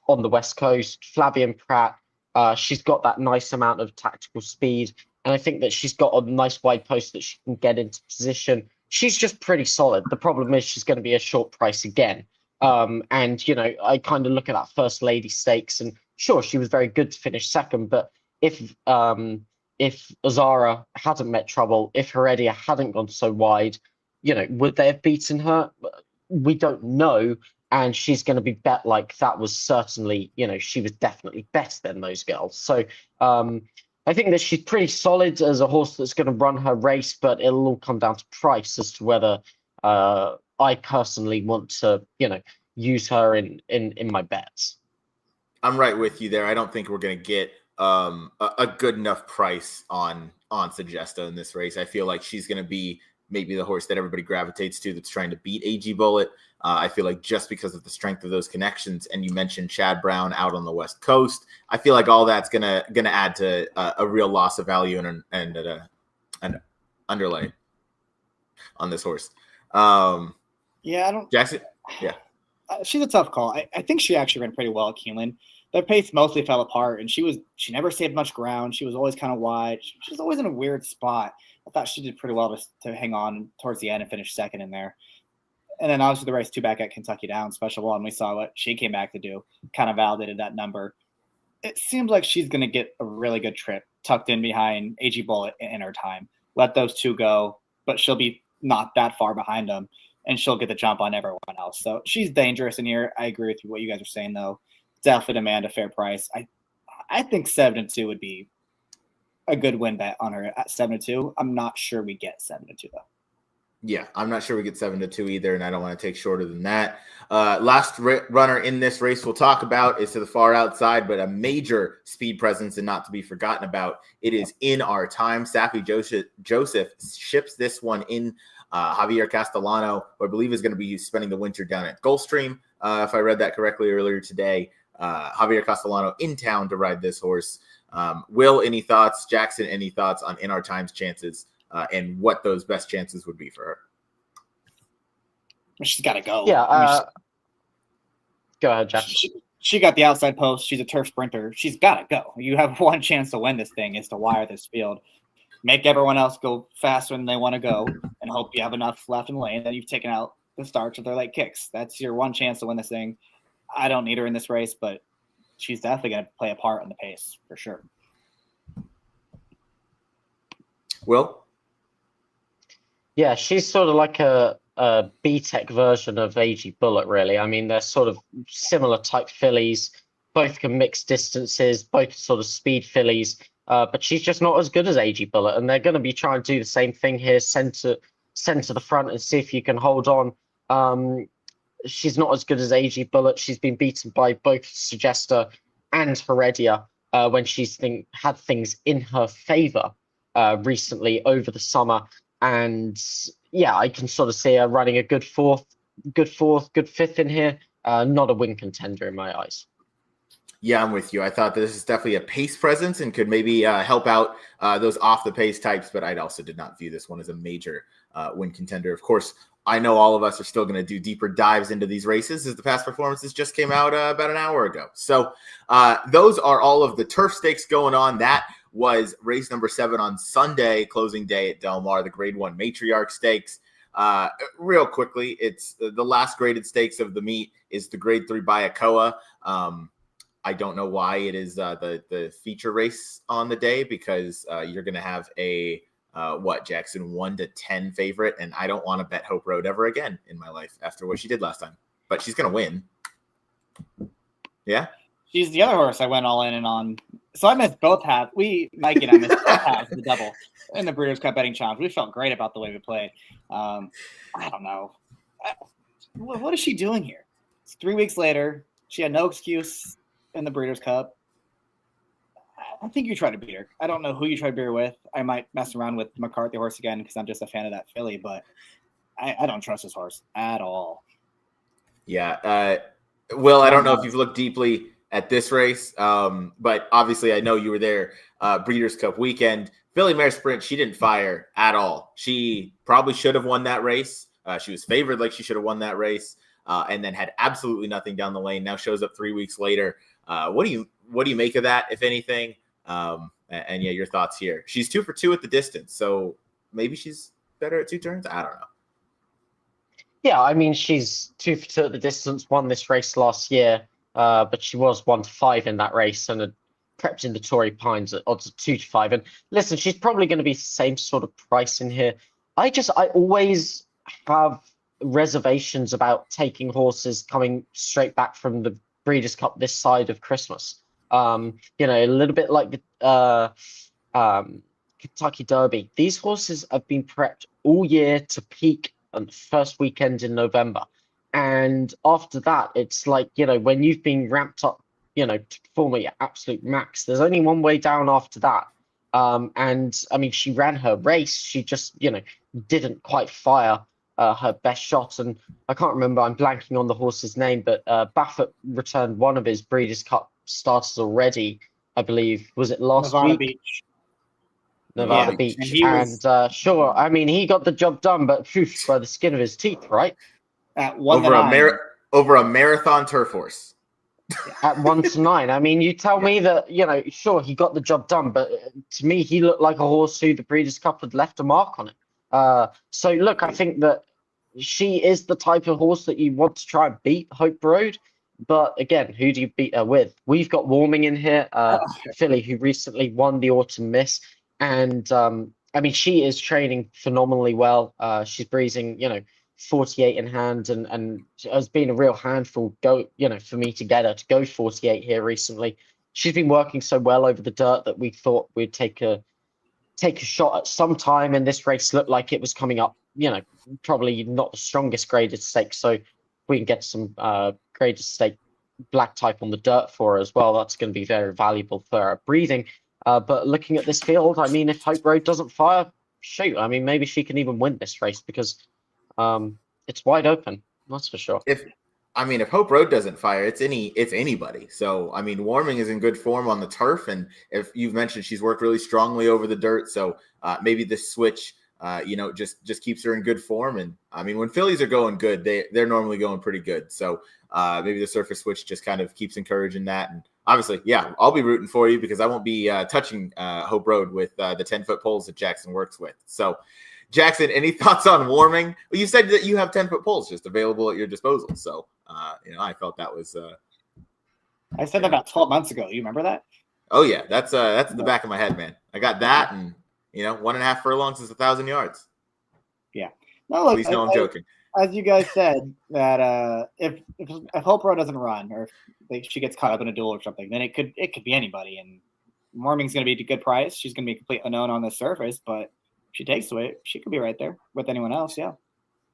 West Coast, Flavian Pratt. She's got that nice amount of tactical speed, and I think that she's got a nice wide post that she can get into position. She's just pretty solid. The problem is she's going to be a short price again. And I kind of look at that First Lady Stakes, and sure, she was very good to finish second, but if Azara hadn't met trouble, if Heredia hadn't gone so wide, would they have beaten her? We don't know. And she's going to be bet like that was certainly, she was definitely better than those girls. So I think that she's pretty solid as a horse that's going to run her race, but it'll all come down to price as to whether I personally want to, use her in my bets. I'm right with you there. I don't think we're going to get a good enough price on Sagesta in this race. I feel like she's going to be maybe the horse that everybody gravitates to that's trying to beat AG Bullet. I feel like just because of the strength of those connections, and you mentioned Chad Brown out on the West Coast, I feel like all that's gonna add to a real loss of value and an underlay on this horse. I don't. Jackson, yeah. She's a tough call. I think she actually ran pretty well at Keeneland. Their pace mostly fell apart, and she never saved much ground. She was always kind of wide. She was always in a weird spot. I thought she did pretty well to hang on towards the end and finish second in there. And then obviously the race 2 back at Kentucky Downs, Special One, we saw what she came back to do, kind of validated that number. It seems like she's going to get a really good trip tucked in behind AG Bullet in her time. Let those two go, but she'll be not that far behind them, and she'll get the jump on everyone else. So she's dangerous in here. I agree with what you guys are saying, though. Definitely demand a fair price. I think 7-2 would be a good win bet on her at 7-2. I'm not sure we get 7-2 though. Yeah, I'm not sure we get 7-2 either, and I don't want to take shorter than that. Last runner in this race we'll talk about is to the far outside, but a major speed presence and not to be forgotten about. It is In Our Time. Safi Joseph ships this one in. Javier Castellano, who I believe is going to be spending the winter down at Gulfstream, if I read that correctly earlier today. Javier Castellano in town to ride this horse. Will, any thoughts? Jackson, any thoughts on In Our Time's chances and what those best chances would be for her? She's got to go. Yeah. Go ahead, Jack. She got the outside post. She's a turf sprinter. She's got to go. You have one chance to win this thing is to wire this field. Make everyone else go faster than they want to go and hope you have enough left in the lane. Then you've taken out the starts with their late kicks. That's your one chance to win this thing. I don't need her in this race, but she's definitely going to play a part in the pace for sure. Will? Yeah, she's sort of like a B-Tech version of AG Bullet, really. I mean, they're sort of similar type fillies. Both can mix distances, both sort of speed fillies. But she's just not as good as AG Bullet, and they're going to be trying to do the same thing here, send to the front and see if you can hold on. She's not as good as AG Bullet. She's been beaten by both Sagesta and Heredia when she's had things in her favor recently over the summer. And yeah, I can sort of see her running a good fourth, good fifth in here. Not a win contender in my eyes. Yeah, I'm with you. I thought this is definitely a pace presence and could maybe help out those off-the-pace types, but I also did not view this one as a major win contender. Of course, I know all of us are still going to do deeper dives into these races as the past performances just came out about an hour ago. So those are all of the turf stakes going on. That was race number 7 on Sunday, closing day at Del Mar, the Grade 1 Matriarch Stakes. Real quickly, it's the last graded stakes of the meet is the Grade 3 Bayakoa. I don't know why it is the feature race on the day because you're going to have a Jackson 1-10 favorite, and I don't want to bet Hope Road ever again in my life after what she did last time. But she's going to win. Yeah, she's the other horse I went all in and on. So I missed both halves. Mike and I missed both halves of the double in the Breeders' Cup betting challenge. We felt great about the way we played. I don't know. What is she doing here? It's 3 weeks later. She had no excuse in the Breeders' Cup. I think you try to beat her. I don't know who you try to beat her with. I might mess around with McCarthy horse again because I'm just a fan of that filly, but I don't trust this horse at all. Yeah. Will, I don't know if you've looked deeply at this race, but obviously I know you were there Breeders' Cup weekend. Filly Mare Sprint, she didn't fire at all. She probably should have won that race. She was favored like she should have won that race, and then had absolutely nothing down the lane. Now shows up 3 weeks later. What do you make of that, if anything? And yeah, your thoughts here. She's 2 for 2 at the distance, so maybe she's better at 2 turns. I don't know. Yeah, I mean, she's 2 for 2 at the distance, won this race last year, but she was 1 to 5 in that race and had prepped in the Torrey Pines at odds of 2 to 5. And listen, she's probably going to be the same sort of price in here. I always have reservations about taking horses coming straight back from the Breeders' Cup this side of Christmas. A little bit like the Kentucky Derby. These horses have been prepped all year to peak on the first weekend in November. And after that, it's like, when you've been ramped up, to perform at your absolute max, there's only one way down after that. And I mean, she ran her race. She just, didn't quite fire her best shot. And I can't remember, I'm blanking on the horse's name, but Baffert returned one of his Breeders' Cup starters already, I believe. Was it last Nevada week? Beach. Nevada Beach. And sure, I mean, he got the job done, but phew, by the skin of his teeth, right? At 1 over a marathon turf horse. At 1 to 9. I mean, you tell me that, sure, he got the job done, but to me, he looked like a horse who the Breeders' Cup had left a mark on it. So, look, I think that she is the type of horse that you want to try and beat Hope Road. But again, who do you beat her with? We've got Warming in here, filly who recently won the Autumn Miss. And, I mean, she is training phenomenally well. She's breezing, 48 in hand and has been a real handful for me to get her to go 48 here recently. She's been working so well over the dirt that we thought we'd take a shot at some time, and this race looked like it was coming up, probably not the strongest graded stake. So if we can get some graded stake black type on the dirt for her as well, that's going to be very valuable for her breathing. But looking at this field, I mean, if Hope Road doesn't fire, shoot, I mean, maybe she can even win this race because it's wide open. That's for sure. If Hope Road doesn't fire, it's anybody. So, I mean, Warming is in good form on the turf. And if you've mentioned she's worked really strongly over the dirt. So maybe this switch, just keeps her in good form. And I mean, when fillies are going good, they're normally going pretty good. So maybe the surface switch just kind of keeps encouraging that. And obviously, yeah, I'll be rooting for you because I won't be touching Hope Road with the 10-foot poles that Jackson works with. So, Jackson, any thoughts on Warming? Well, you said that you have 10-foot poles just available at your disposal. So, I felt that was. I said that about 12 months ago. You remember that? Oh yeah, that's in the back of my head, man. I got that, and 1.5 furlongs is 1,000 yards. Yeah. No, look, please know I'm joking. As you guys said, that if Hope Road doesn't run, or if she gets caught up in a duel or something, then it could be anybody. And Warming's going to be a good price. She's going to be a complete unknown on the surface, but she takes away, she could be right there with anyone else. Yeah,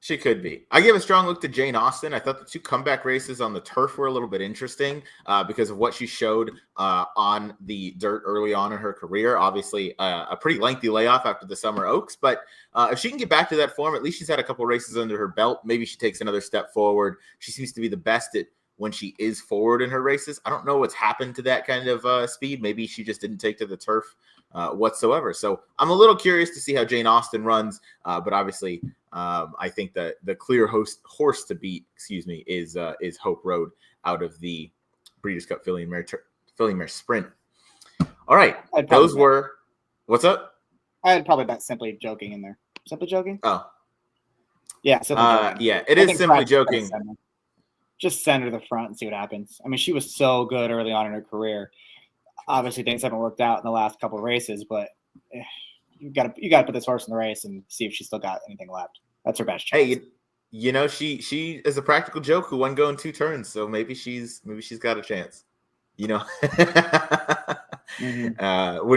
she could be. I give a strong look to Jane Austen. I thought the 2 comeback races on the turf were a little bit interesting because of what she showed on the dirt early on in her career. Obviously, a pretty lengthy layoff after the Summer Oaks, but if she can get back to that form, at least she's had a couple races under her belt. Maybe she takes another step forward. She seems to be the best at when she is forward in her races. I don't know what's happened to that kind of speed. Maybe she just didn't take to the turf whatsoever. So I'm a little curious to see how Jane Austen runs. But obviously, I think that the clear horse to beat, is Hope Road out of the Breeders' Cup Filly Mare Sprint. All right, those were. What's up? I'd probably bet Simply Joking in there. Simply Joking? Oh, yeah. Simply Joking. Yeah, it is Simply Joking. Just send her to the front and see what happens. I mean, she was so good early on in her career. Obviously, things haven't worked out in the last couple of races, but you got to put this horse in the race and see if she's still got anything left. That's her best chance. Hey, she is a practical joke who won going 2 turns, so maybe she's got a chance. Wouldn't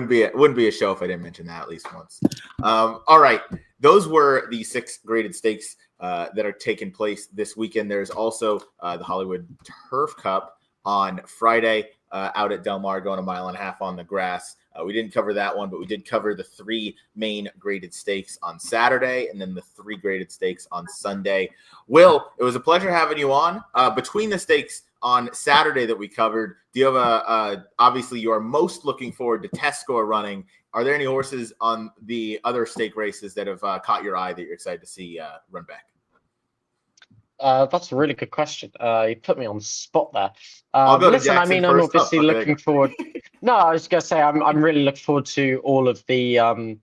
be a show if I didn't mention that at least once. All right, those were the 6 graded stakes that are taking place this weekend. There's also the Hollywood Turf Cup on Friday out at Del Mar, going 1.5 miles on the grass. We didn't cover that one, but we did cover the 3 main graded stakes on Saturday and then the 3 graded stakes on Sunday. Will, it was a pleasure having you on. Between the stakes on Saturday that we covered, do you have obviously you are most looking forward to test score running. Are there any horses on the other stake races that have caught your eye that you're excited to see run back? That's a really good question. You put me on the spot there. I'll go to listen, I Jackson mean, I'm first obviously up. Okay, looking forward. No, I was gonna say I'm really looking forward to all of the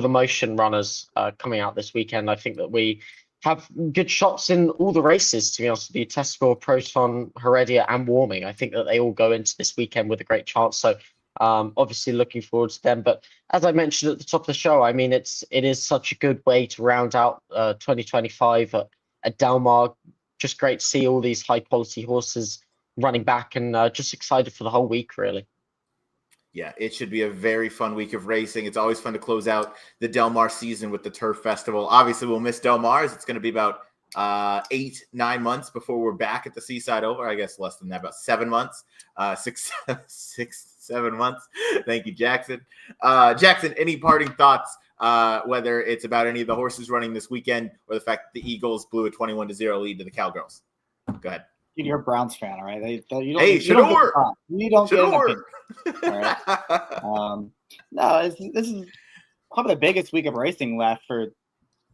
motion runners coming out this weekend. I think that we have good shots in all the races, to be honest with you. Test score, Proton, Heredia, and Warming. I think that they all go into this weekend with a great chance. So obviously looking forward to them. But as I mentioned at the top of the show, I mean, it is such a good way to round out 2025 at Del Mar. Just great to see all these high quality horses running back, and just excited for the whole week, really. Yeah, it should be a very fun week of racing. It's always fun to close out the Del Mar season with the Turf Festival. Obviously, we'll miss Del Mar. It's going to be about 8-9 months before we're back at the Seaside Oval. I guess less than that, about 7 months, 6-7 months. Thank you, Jackson. Jackson, any parting thoughts, whether it's about any of the horses running this weekend or the fact that the Eagles blew a 21-0 lead to the Cowgirls? Go ahead. You're a Browns fan, all right? You don't get an opinion. All right. No, this is probably the biggest week of racing left for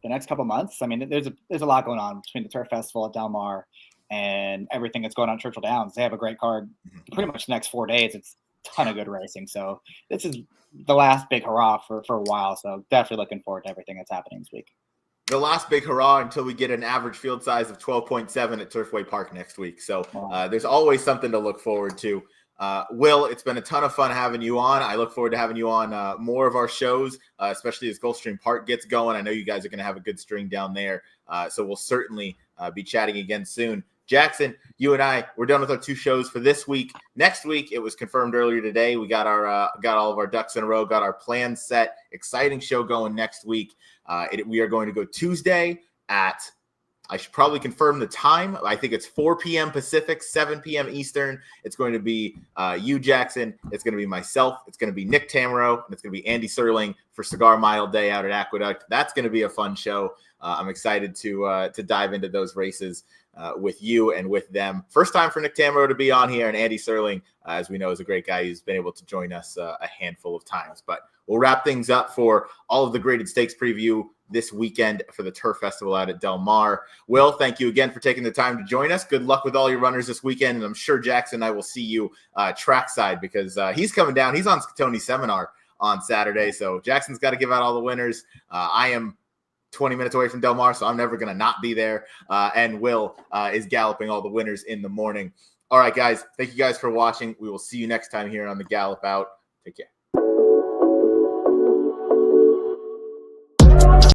the next couple months. I mean, there's a lot going on between the Turf Festival at Del Mar and everything that's going on at Churchill Downs. They have a great card pretty much the next 4 days. It's a ton of good racing. So this is the last big hurrah for a while. So definitely looking forward to everything that's happening this week. The last big hurrah until we get an average field size of 12.7 at Turfway Park next week. So there's always something to look forward to. Will, it's been a ton of fun having you on. I look forward to having you on more of our shows, especially as Gulfstream Park gets going. I know you guys are going to have a good string down there. So we'll certainly be chatting again soon. Jackson, you and I, we're done with our 2 shows for this week. Next week, it was confirmed earlier today. We got all of our ducks in a row, got our plans set. Exciting show going next week. We are going to go Tuesday at, I should probably confirm the time. I think it's 4 p.m. Pacific, 7 p.m. Eastern. It's going to be you, Jackson. It's going to be myself. It's going to be Nick Tamaro, and it's going to be Andy Serling for Cigar Mile Day out at Aqueduct. That's going to be a fun show. I'm excited to dive into those races with you and with them. First time for Nick Tamaro to be on here, and Andy Serling, as we know, is a great guy who's been able to join us a handful of times. But we'll wrap things up for all of the graded stakes preview this weekend for the Turf Festival out at Del Mar. Will, thank you again for taking the time to join us. Good luck with all your runners this weekend, and I'm sure Jackson and I will see you trackside because he's coming down. He's on Tony's seminar on Saturday, so Jackson's got to give out all the winners. I am 20 minutes away from Del Mar, so I'm never going to not be there, and Will is galloping all the winners in the morning. All right, guys, thank you guys for watching. We will see you next time here on the Gallop Out. Take care.